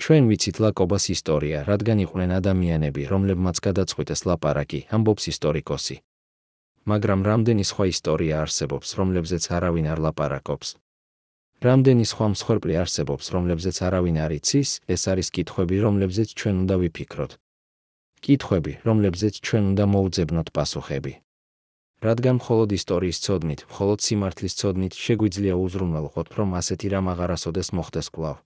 ჩვენ ვიცით ლაკობას ისტორია, რადგან იყვნენ ადამიანები, რომლებმაც გადაწყვიტეს ლაპარაკი, ამბობს ისტორიკოსი. მაგრამ რამდენი სხვა ისტორია არსებობს, რომლებზეც არავინ არ ლაპარაკობს? რამდენი სხვა მსხვერპლი არსებობს, რომლებზეც არავინ არ იცის? ეს არის კითხვები, რომლებზეც ჩვენ უნდა ვიფიქროთ. კითხვები, რომლებზეც ჩვენ უნდა მოუძებნოთ პასუხები. რადგან მხოლოდ ისტორიის ცოდნით, მხოლოდ სიმართლის ცოდნით შეგვიძლია უზრუნველყოთ, რომ ასეთი რამ აღარასოდეს მოხდეს კვლავ.